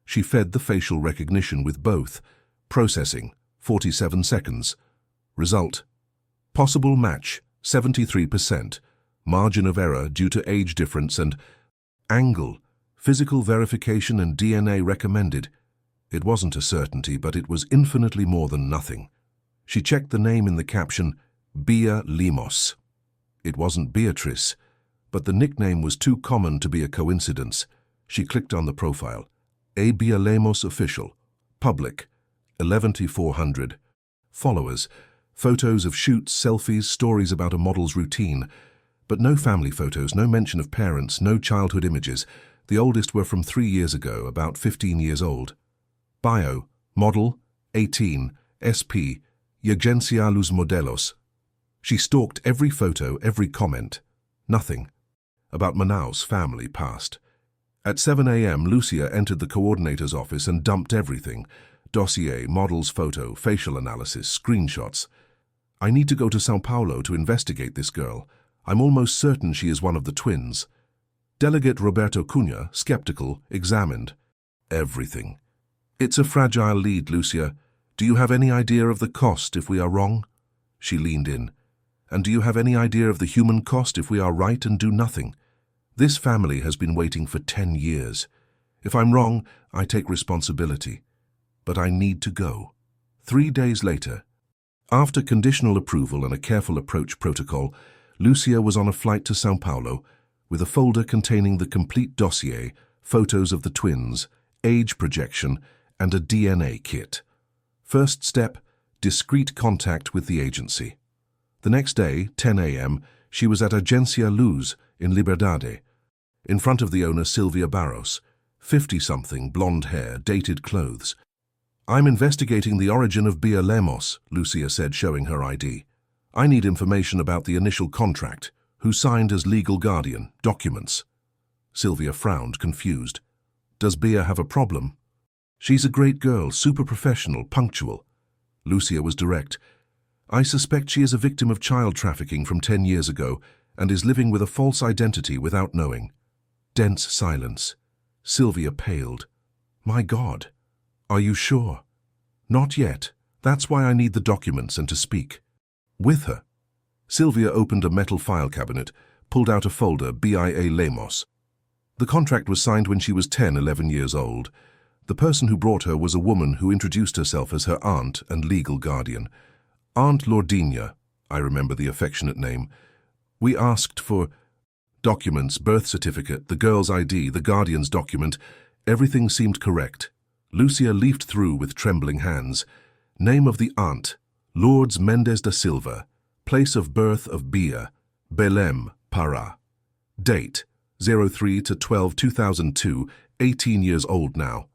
She fed the facial recognition with both. Processing, 47 seconds. Result. Possible match, 73%. Margin of error due to age difference and angle. Physical verification and DNA recommended. It wasn't a certainty, but it was infinitely more than nothing. She checked the name in the caption, Bia Lemos. It wasn't Beatrice, but the nickname was too common to be a coincidence. She clicked on the profile. A Bia Lemos official. Public. 11,400. Followers. Photos of shoots, selfies, stories about a model's routine. But no family photos, no mention of parents, no childhood images. The oldest were from 3 years ago, about 15 years old. Bio. Model. 18. SP. Agencia Los Modelos. She stalked every photo, every comment. Nothing. About Manaus family passed. At 7 a.m., Lucia entered the coordinator's office and dumped everything. Dossier, model's photo, facial analysis, screenshots. I need to go to São Paulo to investigate this girl. I'm almost certain she is one of the twins. Delegate Roberto Cunha, skeptical, examined. Everything. It's a fragile lead, Lucia. Do you have any idea of the cost if we are wrong? She leaned in. And do you have any idea of the human cost if we are right and do nothing? This family has been waiting for 10 years. If I'm wrong, I take responsibility. But I need to go. 3 days later, after conditional approval and a careful approach protocol, Lucia was on a flight to São Paulo with a folder containing the complete dossier, photos of the twins, age projection, and a DNA kit. First step, discreet contact with the agency. The next day, 10 a.m., she was at Agencia Luz in Liberdade, in front of the owner Silvia Barros, 50-something, blonde hair, dated clothes. I'm investigating the origin of Bia Lemos, Lucia said, showing her ID. I need information about the initial contract, who signed as legal guardian, documents. Silvia frowned, confused. Does Bia have a problem? She's a great girl, super professional, punctual. Lucia was direct. I suspect she is a victim of child trafficking from 10 years ago and is living with a false identity without knowing. Dense silence. Silvia paled. My God. Are you sure? Not yet. That's why I need the documents and to speak. With her. Silvia opened a metal file cabinet, pulled out a folder, BIA Lemos. The contract was signed when she was 10, 11 years old. The person who brought her was a woman who introduced herself as her aunt and legal guardian. Aunt Lordinha, I remember the affectionate name. We asked for documents, birth certificate, the girl's ID, the guardian's document. Everything seemed correct. Lucia leafed through with trembling hands. Name of the aunt, Lourdes Mendes da Silva. Place of birth of Bia, Belém, Pará. Date, 03/12/2002, 18 years old now.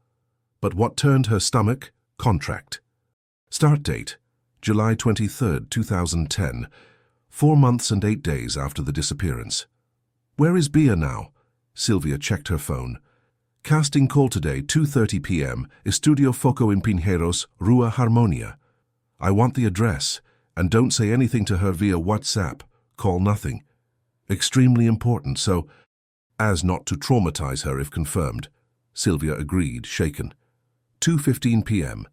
But what turned her stomach? Contract. Start date, July 23, 2010, 4 months and 8 days after the disappearance. Where is Bia now? Silvia checked her phone. Casting call today, 2:30 p.m., Estudio Foco in Pinheiros, Rua Harmonia. I want the address, and don't say anything to her via WhatsApp. Call nothing. Extremely important, so as not to traumatize her if confirmed. Silvia agreed, shaken. 2:15 p.m.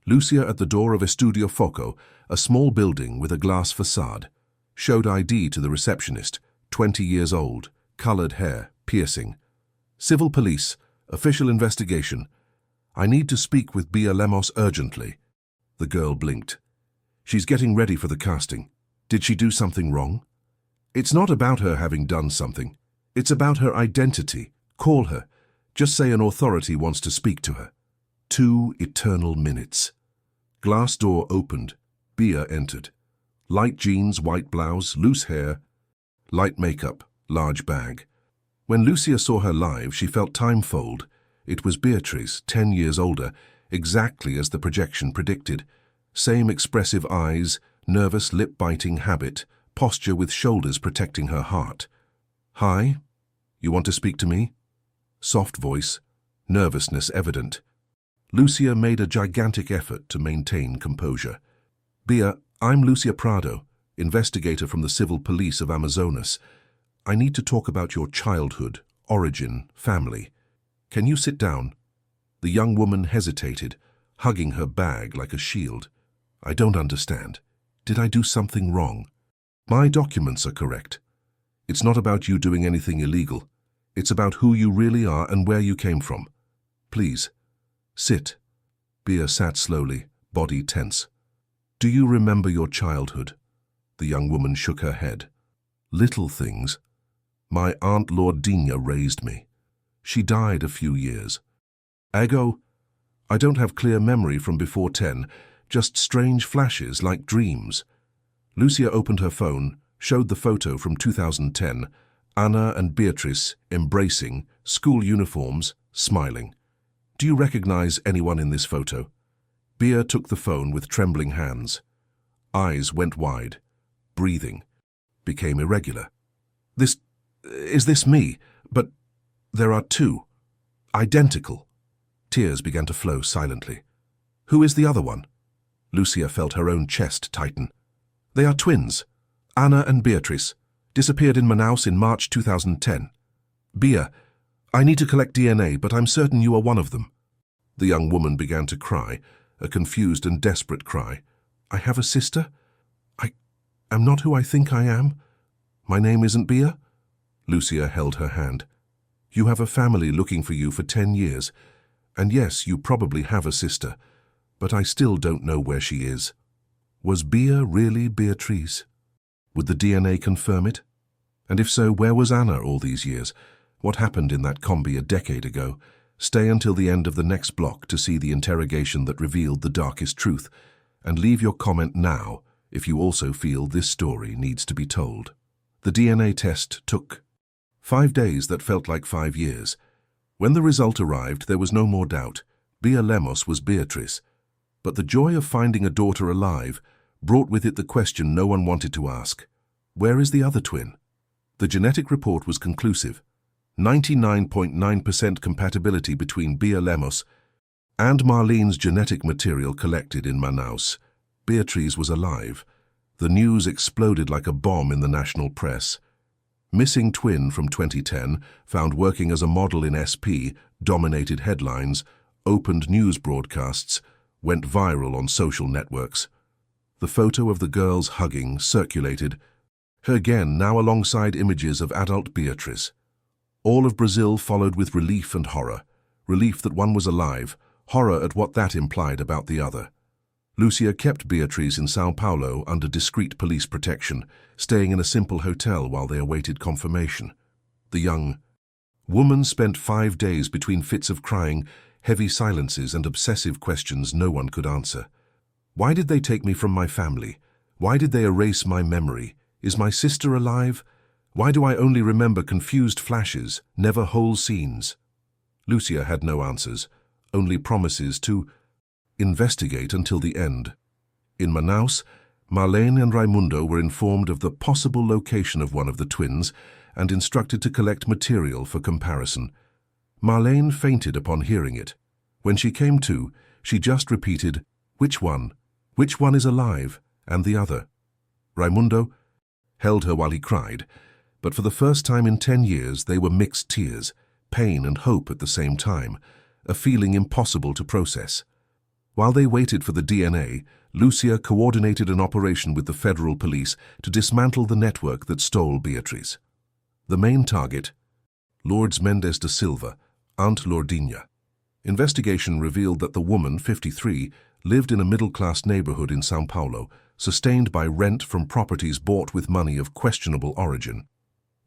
Lucia at the door of Estudio Foco, a small building with a glass facade. Showed ID to the receptionist, 20 years old, colored hair, piercing. Civil police, official investigation. I need to speak with Bia Lemos urgently. The girl blinked. She's getting ready for the casting. Did she do something wrong? It's not about her having done something. It's about her identity. Call her. Just say an authority wants to speak to her. 2 eternal minutes. Glass door opened. Bia entered. Light jeans, white blouse, loose hair, light makeup, large bag. When Lucia saw her live, she felt time fold. It was Beatrice, 10 years older, exactly as the projection predicted. Same expressive eyes, nervous lip-biting habit, posture with shoulders protecting her heart. Hi? You want to speak to me? Soft voice, nervousness evident. Lucia made a gigantic effort to maintain composure. Bia, I'm Lucia Prado, investigator from the Civil Police of Amazonas. I need to talk about your childhood, origin, family. Can you sit down? The young woman hesitated, hugging her bag like a shield. I don't understand. Did I do something wrong? My documents are correct. It's not about you doing anything illegal. It's about who you really are and where you came from. Please, sit. Bia sat slowly, body tense. Do you remember your childhood? The young woman shook her head. Little things. My Aunt Lordina raised me. She died a few years. Ago, I don't have clear memory from before 10, just strange flashes like dreams. Lucia opened her phone, showed the photo from 2010, Anna and Beatrice embracing, school uniforms, smiling. Do you recognize anyone in this photo? Bia took the phone with trembling hands. Eyes went wide. Breathing became irregular. Is this me? But there are 2. Identical. Tears began to flow silently. Who is the other one? Lucia felt her own chest tighten. They are twins. Anna and Beatrice. Disappeared in Manaus in March 2010. Bia, I need to collect DNA, but I'm certain you are one of them. The young woman began to cry, a confused and desperate cry. I have a sister? I am not who I think I am? My name isn't Bia? Lucia held her hand. You have a family looking for you for 10 years. And yes, you probably have a sister, but I still don't know where she is. Was Bia really Beatrice? Would the DNA confirm it? And if so, where was Anna all these years? What happened in that combi a decade ago? Stay until the end of the next block to see the interrogation that revealed the darkest truth, and leave your comment now if you also feel this story needs to be told. The DNA test took 5 days that felt like 5 years. When the result arrived, there was no more doubt. Bia Lemos was Beatrice. But the joy of finding a daughter alive brought with it the question no one wanted to ask. Where is the other twin? The genetic report was conclusive. 99.9% compatibility between Bia Lemos and Marlene's genetic material collected in Manaus. Beatrice was alive. The news exploded like a bomb in the national press. Missing twin from 2010, found working as a model in SP, dominated headlines, opened news broadcasts, went viral on social networks. The photo of the girls hugging circulated, her again now alongside images of adult Beatrice. All of Brazil followed with relief and horror. Relief that one was alive, horror at what that implied about the other. Lucia kept Beatrice in São Paulo under discreet police protection, staying in a simple hotel while they awaited confirmation. The young woman spent 5 days between fits of crying, heavy silences and obsessive questions no one could answer. Why did they take me from my family? Why did they erase my memory? Is my sister alive? Why do I only remember confused flashes, never whole scenes? Lucia had no answers, only promises to investigate until the end. In Manaus, Marlene and Raimundo were informed of the possible location of one of the twins and instructed to collect material for comparison. Marlene fainted upon hearing it. When she came to, she just repeated, "Which one? Which one is alive? And the other?" Raimundo held her while he cried, but for the first time in 10 years they were mixed tears, pain and hope at the same time, a feeling impossible to process. While they waited for the DNA, Lucia coordinated an operation with the federal police to dismantle the network that stole Beatrice. The main target, Lourdes Mendes da Silva, Aunt Lordina. Investigation revealed that the woman, 53, lived in a middle-class neighborhood in São Paulo, sustained by rent from properties bought with money of questionable origin.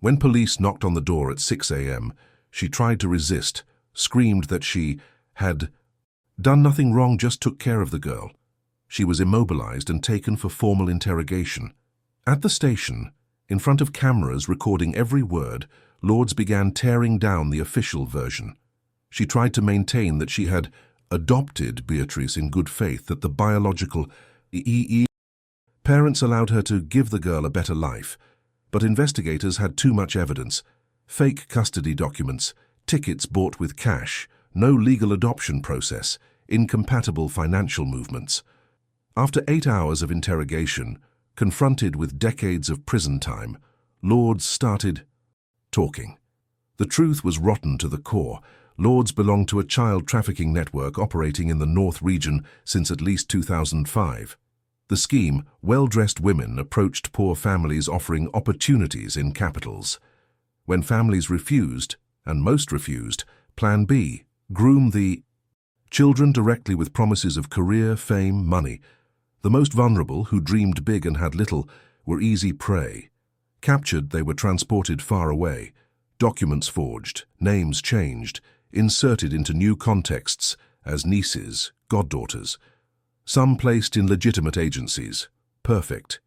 When police knocked on the door at 6 a.m., she tried to resist, screamed that she had done nothing wrong, just took care of the girl. She was immobilized and taken for formal interrogation. At the station, in front of cameras recording every word, Lourdes began tearing down the official version. She tried to maintain that she had adopted Beatrice in good faith, that the biological parents allowed her to give the girl a better life. But investigators had too much evidence: fake custody documents, tickets bought with cash, no legal adoption process, incompatible financial movements. After 8 hours of interrogation, confronted with decades of prison time, Lourdes started talking. The truth was rotten to the core. Lourdes belonged to a child trafficking network operating in the North region since at least 2005. The scheme: well-dressed women approached poor families offering opportunities in capitals. When families refused, and most refused, Plan B: groom the children directly with promises of career, fame, money. The most vulnerable, who dreamed big and had little, were easy prey. Captured, they were transported far away, documents forged, names changed, inserted into new contexts as nieces, goddaughters. Some placed in legitimate agencies, perfect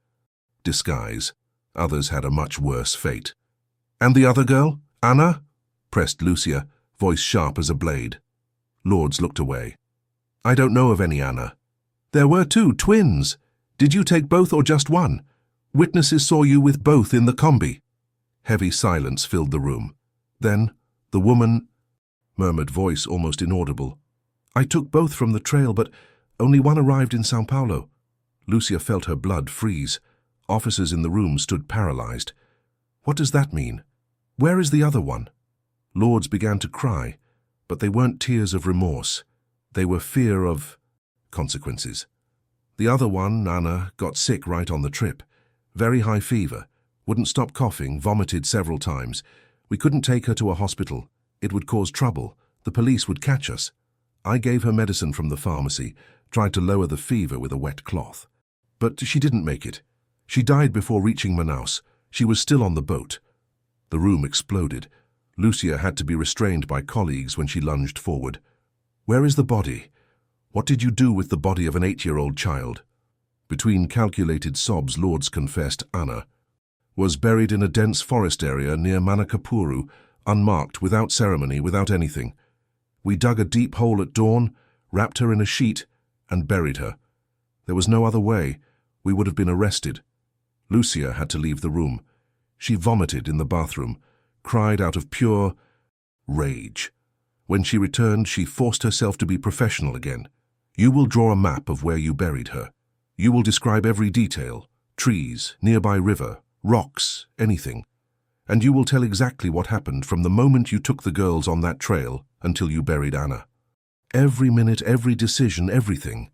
disguise. Others had a much worse fate. "And the other girl, Anna?" pressed Lucia, voice sharp as a blade. Lourdes looked away. "I don't know of any Anna." "There were two twins. Did you take both or just one? Witnesses saw you with both in the combi." Heavy silence filled the room. Then, the woman murmured, voice almost inaudible. "I took both from the trail, but only one arrived in São Paulo." Lucia felt her blood freeze. Officers in the room stood paralyzed. "What does that mean? Where is the other one?" Lourdes began to cry, but they weren't tears of remorse. They were fear of consequences. "The other one, Anna, got sick right on the trip. Very high fever. Wouldn't stop coughing, vomited several times. We couldn't take her to a hospital. It would cause trouble. The police would catch us. I gave her medicine from the pharmacy, tried to lower the fever with a wet cloth. But she didn't make it. She died before reaching Manaus. She was still on the boat." The room exploded. Lucia had to be restrained by colleagues when she lunged forward. "Where is the body? What did you do with the body of an 8-year-old child?" Between calculated sobs, Lourdes confessed Anna was buried in a dense forest area near Manacapuru, unmarked, without ceremony, without anything. We dug a deep hole at dawn, wrapped her in a sheet, and buried her. There was no other way. We would have been arrested. Lucia had to leave the room. She vomited in the bathroom, cried out of pure rage. When she returned, she forced herself to be professional again. "You will draw a map of where you buried her. You will describe every detail: trees, nearby river, rocks, anything. And you will tell exactly what happened from the moment you took the girls on that trail until you buried Anna. Every minute, every decision, everything."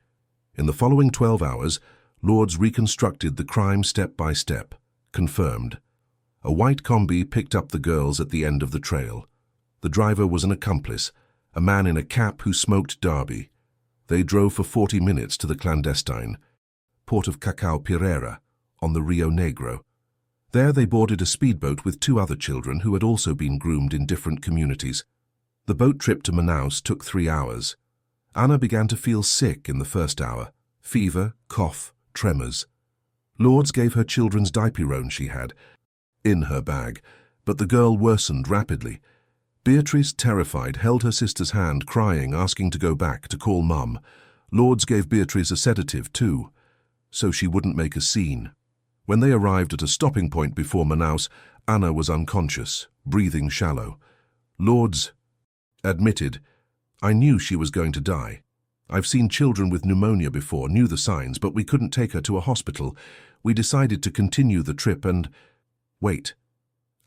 In the following 12 hours, Lourdes reconstructed the crime step by step. Confirmed. A white combi picked up the girls at the end of the trail. The driver was an accomplice, a man in a cap who smoked Derby. They drove for 40 minutes to the clandestine port of Cacau Pereira on the Rio Negro. There they boarded a speedboat with 2 other children who had also been groomed in different communities. The boat trip to Manaus took 3 hours. Anna began to feel sick in the first hour: fever, cough, tremors. Lourdes gave her children's dipyrone she had in her bag, but the girl worsened rapidly. Beatrice, terrified, held her sister's hand, crying, asking to go back, to call Mum. Lourdes gave Beatrice a sedative too, so she wouldn't make a scene. When they arrived at a stopping point before Manaus, Anna was unconscious, breathing shallow. Lourdes admitted, "I knew she was going to die. I've seen children with pneumonia before, knew the signs, but we couldn't take her to a hospital. We decided to continue the trip and..." Wait.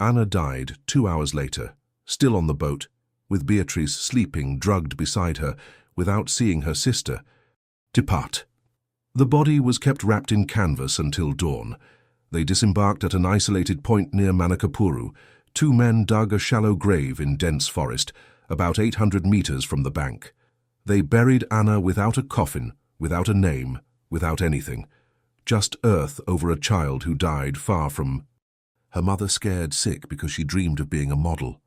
Anna died 2 hours later, still on the boat, with Beatrice sleeping, drugged beside her, without seeing her sister depart. The body was kept wrapped in canvas until dawn. They disembarked at an isolated point near Manacapuru. 2 men dug a shallow grave in dense forest, about 800 meters from the bank. They buried Anna without a coffin, without a name, without anything. Just earth over a child who died far from... Her mother scared sick because she dreamed of being a model.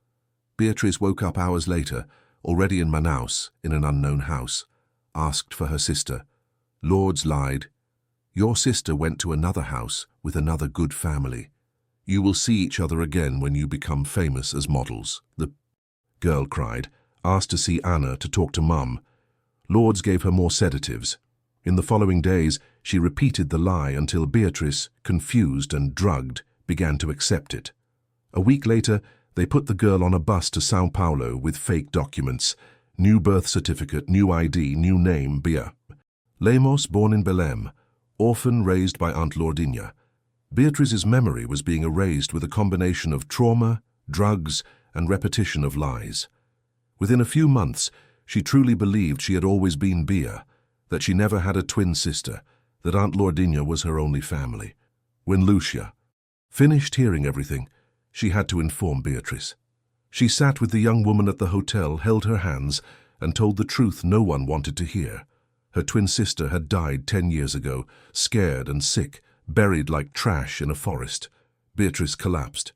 Beatrice woke up hours later, already in Manaus, in an unknown house. Asked for her sister. Lourdes lied. Your sister went to another house with another good family. You will see each other again when you become famous as models. The girl cried, asked to see Anna to talk to Mum. Lourdes gave her more sedatives. In the following days, she repeated the lie until Beatrice, confused and drugged, began to accept it. A week later, they put the girl on a bus to São Paulo with fake documents. New birth certificate, new ID, new name, Bia. Lemos, born in Belém, orphan raised by Aunt Lourdinha. Beatrice's memory was being erased with a combination of trauma, drugs, and repetition of lies. Within a few months, she truly believed she had always been Bia, that she never had a twin sister, that Aunt Lourdinha was her only family. When Lucia finished hearing everything, she had to inform Beatrice. She sat with the young woman at the hotel, held her hands, and told the truth no one wanted to hear. Her twin sister had died 10 years ago, scared and sick, buried like trash in a forest. Beatrice collapsed.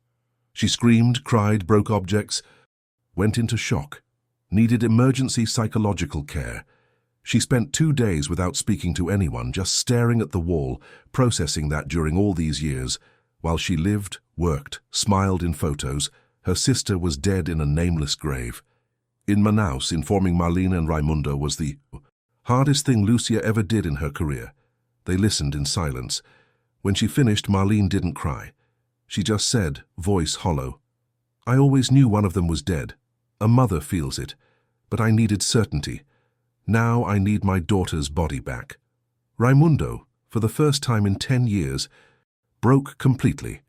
She screamed, cried, broke objects, went into shock, needed emergency psychological care. She spent 2 days without speaking to anyone, just staring at the wall, processing that during all these years. While she lived, worked, smiled in photos, her sister was dead in a nameless grave. In Manaus, informing Marlene and Raimundo was the hardest thing Lucia ever did in her career. They listened in silence. When she finished, Marlene didn't cry. She just said, voice hollow, I always knew one of them was dead. A mother feels it. But I needed certainty. Now I need my daughter's body back. Raimundo, for the first time in 10 years, broke completely.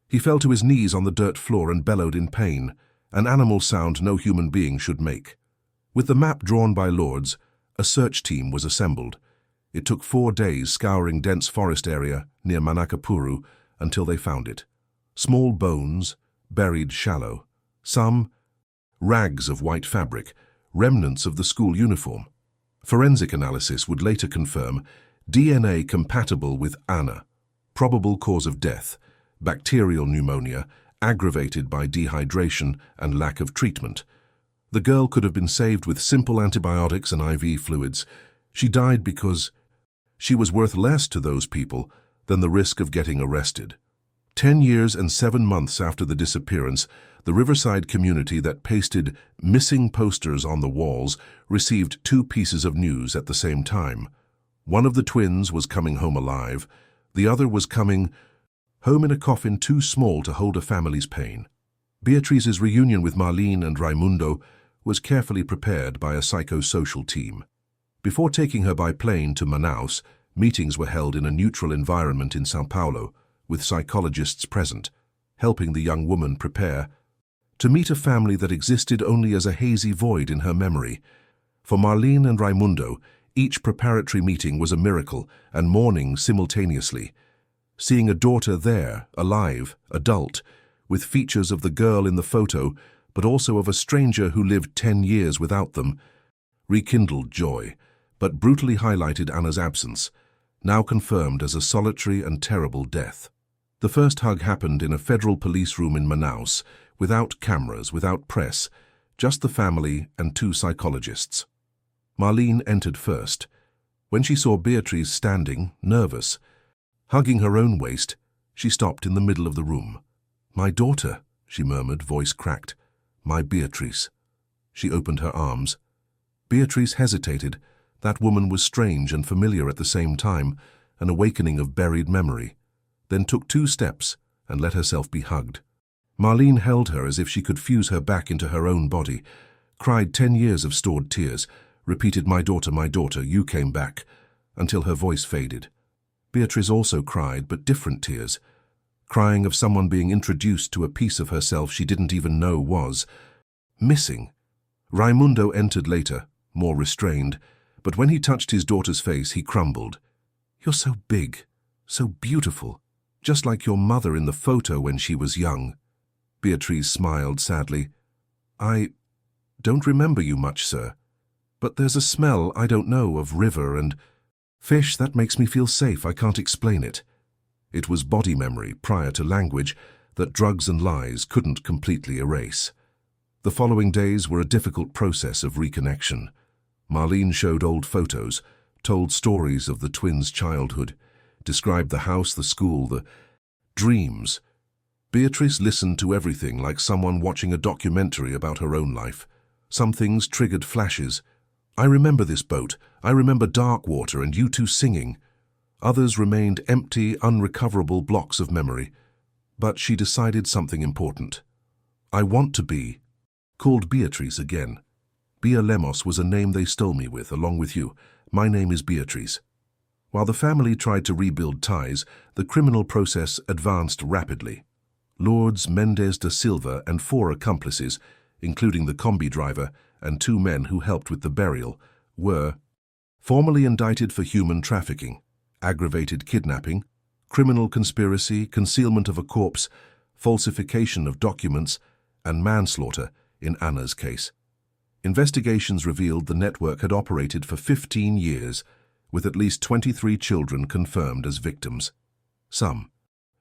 He fell to his knees on the dirt floor and bellowed in pain, an animal sound no human being should make. With the map drawn by Lourdes, a search team was assembled. It took 4 days scouring dense forest area near Manacapuru until they found it. Small bones, buried shallow. Some rags of white fabric, remnants of the school uniform. Forensic analysis would later confirm DNA compatible with Anna. Probable cause of death, bacterial pneumonia, aggravated by dehydration and lack of treatment. The girl could have been saved with simple antibiotics and IV fluids. She died because she was worth less to those people than the risk of getting arrested. 10 years and 7 months after the disappearance, the Riverside community that pasted missing posters on the walls received 2 pieces of news at the same time. One of the twins was coming home alive. The other was coming home in a coffin too small to hold a family's pain. Beatrice's reunion with Marlene and Raimundo was carefully prepared by a psychosocial team. Before taking her by plane to Manaus, meetings were held in a neutral environment in São Paulo, with psychologists present, helping the young woman prepare to meet a family that existed only as a hazy void in her memory. For Marlene and Raimundo, each preparatory meeting was a miracle and mourning simultaneously. Seeing a daughter there, alive, adult, with features of the girl in the photo, but also of a stranger who lived 10 years without them, rekindled joy, but brutally highlighted Anna's absence, now confirmed as a solitary and terrible death. The first hug happened in a federal police room in Manaus, without cameras, without press, just the family and 2 psychologists. Marlene entered first. When she saw Beatrice standing, nervous, hugging her own waist, she stopped in the middle of the room. "My daughter," she murmured, voice cracked. "My Beatrice." She opened her arms. Beatrice hesitated. That woman was strange and familiar at the same time, an awakening of buried memory, then took 2 steps and let herself be hugged. Marlene held her as if she could fuse her back into her own body, cried 10 years of stored tears, repeated, my daughter, you came back," until her voice faded. Beatrice also cried, but different tears, crying of someone being introduced to a piece of herself she didn't even know was missing. Raimundo entered later, more restrained, but when he touched his daughter's face, he crumbled. "You're so big, so beautiful, just like your mother in the photo when she was young." Beatrice smiled sadly. "I don't remember you much, sir, but there's a smell I don't know of river and Fish, that makes me feel safe, I can't explain it. It was body memory, prior to language, that drugs and lies couldn't completely erase. The following days were a difficult process of reconnection. Marlene showed old photos, told stories of the twins' childhood, described the house, the school, the dreams. Beatrice listened to everything like someone watching a documentary about her own life. Some things triggered flashes. I remember this boat, I remember dark water and you two singing. Others remained empty, unrecoverable blocks of memory. But she decided something important. I want to be called Beatrice again. Bia Lemos was a name they stole me with, along with you. My name is Beatrice. While the family tried to rebuild ties, the criminal process advanced rapidly. Lourdes Mendes da Silva and 4 accomplices, including the combi driver and 2 men who helped with the burial, were formally indicted for human trafficking, aggravated kidnapping, criminal conspiracy, concealment of a corpse, falsification of documents, and manslaughter in Anna's case. Investigations revealed the network had operated for 15 years, with at least 23 children confirmed as victims. Some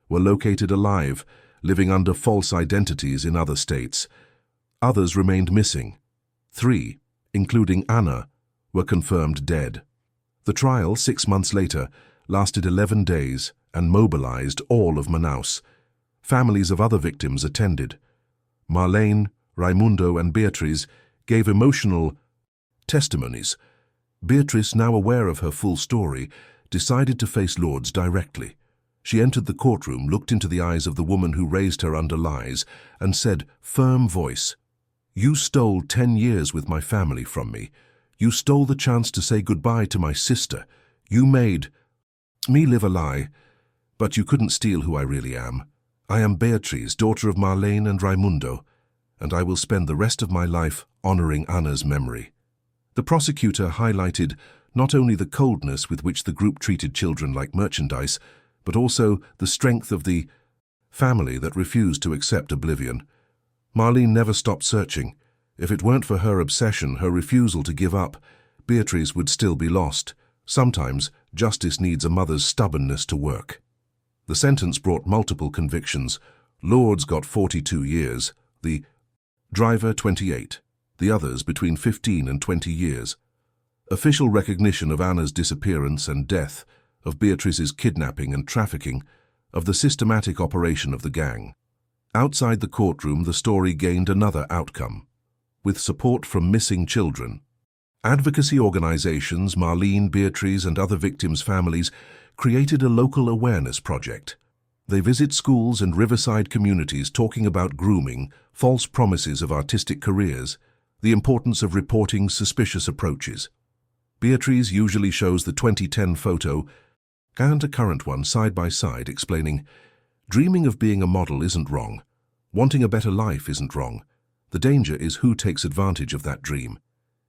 were located alive, living under false identities in other states. Others remained missing. 3, including Anna, were confirmed dead. The trial, 6 months later, lasted 11 days and mobilized all of Manaus. Families of other victims attended. Marlene, Raimundo, and Beatriz gave emotional testimonies. Beatrice, now aware of her full story, decided to face Lourdes directly. She entered the courtroom, looked into the eyes of the woman who raised her under lies, and said, firm voice, "You stole 10 years with my family from me. You stole the chance to say goodbye to my sister. You made me live a lie, but you couldn't steal who I really am. I am Beatriz, daughter of Marlene and Raimundo, and I will spend the rest of my life honoring Anna's memory." The prosecutor highlighted not only the coldness with which the group treated children like merchandise, but also the strength of the family that refused to accept oblivion. Marlene never stopped searching. If it weren't for her obsession, her refusal to give up, Beatrice would still be lost. Sometimes, justice needs a mother's stubbornness to work. The sentence brought multiple convictions. Lourdes got 42 years, the driver 28, the others between 15 and 20 years. Official recognition of Anna's disappearance and death, of Beatrice's kidnapping and trafficking, of the systematic operation of the gang. Outside the courtroom, the story gained another outcome. With support from missing children, advocacy organizations, Marlene, Beatrice, and other victims' families created a local awareness project. They visit schools and riverside communities talking about grooming, false promises of artistic careers, the importance of reporting suspicious approaches. Beatrice usually shows the 2010 photo and a current one side by side, explaining, "Dreaming of being a model isn't wrong. Wanting a better life isn't wrong. The danger is who takes advantage of that dream.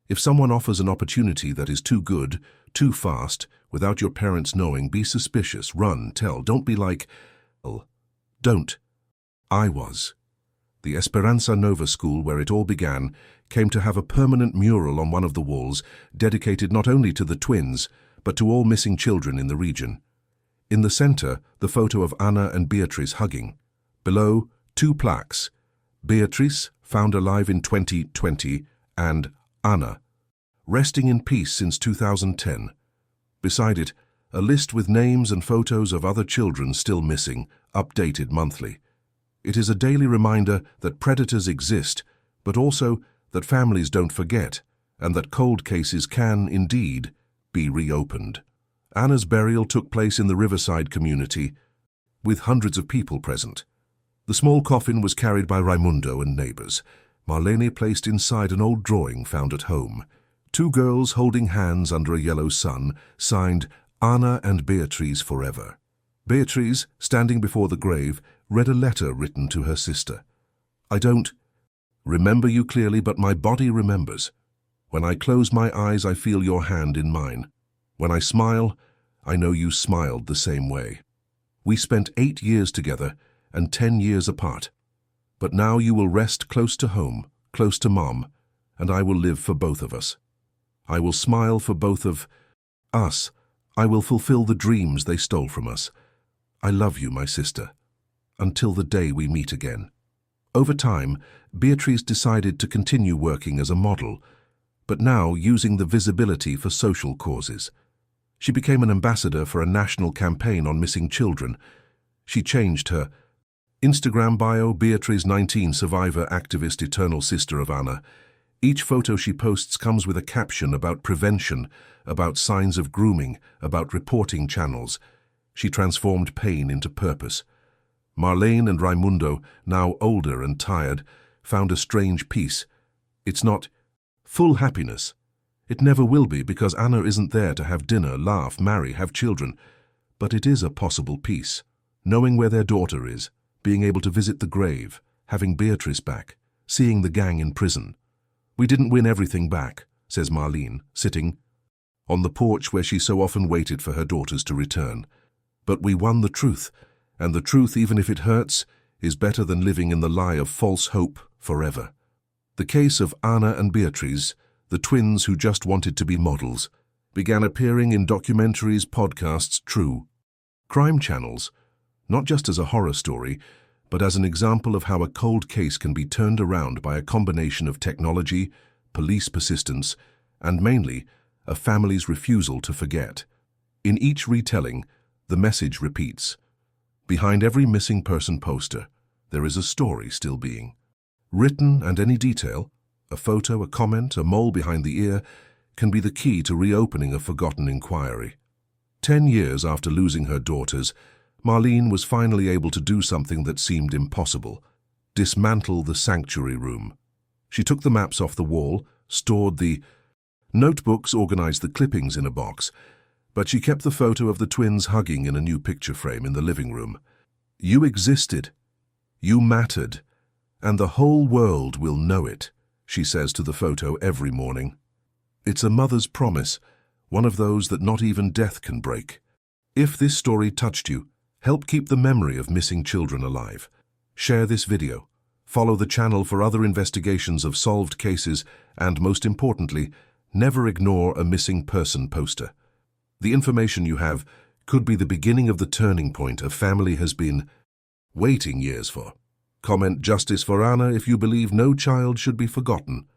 If someone offers an opportunity that is too good, too fast, without your parents knowing, be suspicious, run, tell, don't be like, don't." I was. The Esperanza Nova school, where it all began, came to have a permanent mural on one of the walls, dedicated not only to the twins, but to all missing children in the region. In the center, the photo of Anna and Beatrice hugging. Below, 2 plaques, Beatrice, found alive in 2020, and Anna, resting in peace since 2010. Beside it, a list with names and photos of other children still missing, updated monthly. It is a daily reminder that predators exist, but also that families don't forget, and that cold cases can, indeed, be reopened. Anna's burial took place in the riverside community, with hundreds of people present. The small coffin was carried by Raimundo and neighbors. Marlene placed inside an old drawing found at home. 2 girls holding hands under a yellow sun, signed Anna and Beatrice forever. Beatrice, standing before the grave, read a letter written to her sister. "I don't remember you clearly, but my body remembers. When I close my eyes, I feel your hand in mine. When I smile, I know you smiled the same way. We spent 8 years together and 10 years apart. But now you will rest close to home, close to Mom, and I will live for both of us. I will smile for both of us. I will fulfill the dreams they stole from us. I love you, my sister. Until the day we meet again. Over time, Beatrice decided to continue working as a model, but now using the visibility for social causes. She became an ambassador for a national campaign on missing children. She changed her Instagram bio, Beatrice 19, survivor, activist, eternal sister of Anna. Each photo she posts comes with a caption about prevention, about signs of grooming, about reporting channels. She transformed pain into purpose. Marlene and Raimundo, now older and tired, found a strange peace. It's not full happiness. It never will be, because Anna isn't there to have dinner, laugh, marry, have children. But it is a possible peace, knowing where their daughter is, being able to visit the grave, having Beatrice back, seeing the gang in prison. We didn't win everything back, says Marlene, sitting on the porch where she so often waited for her daughters to return. But we won the truth, and the truth, even if it hurts, is better than living in the lie of false hope forever. The case of Anna and Beatrice, the twins who just wanted to be models, began appearing in documentaries, podcasts, true crime channels, not just as a horror story, but as an example of how a cold case can be turned around by a combination of technology, police persistence, and mainly, a family's refusal to forget. In each retelling, the message repeats. Behind every missing person poster, there is a story still being written, and any detail, a photo, a comment, a mole behind the ear, can be the key to reopening a forgotten inquiry. 10 years after losing her daughters, Marlene was finally able to do something that seemed impossible: dismantle the sanctuary room. She took the maps off the wall, stored the notebooks, organized the clippings in a box, but she kept the photo of the twins hugging in a new picture frame in the living room. You existed. You mattered. And the whole world will know it, she says to the photo every morning. It's a mother's promise, one of those that not even death can break. If this story touched you, help keep the memory of missing children alive. Share this video. Follow the channel for other investigations of solved cases, and most importantly, never ignore a missing person poster. The information you have could be the beginning of the turning point a family has been waiting years for. Comment justice for Anna if you believe no child should be forgotten.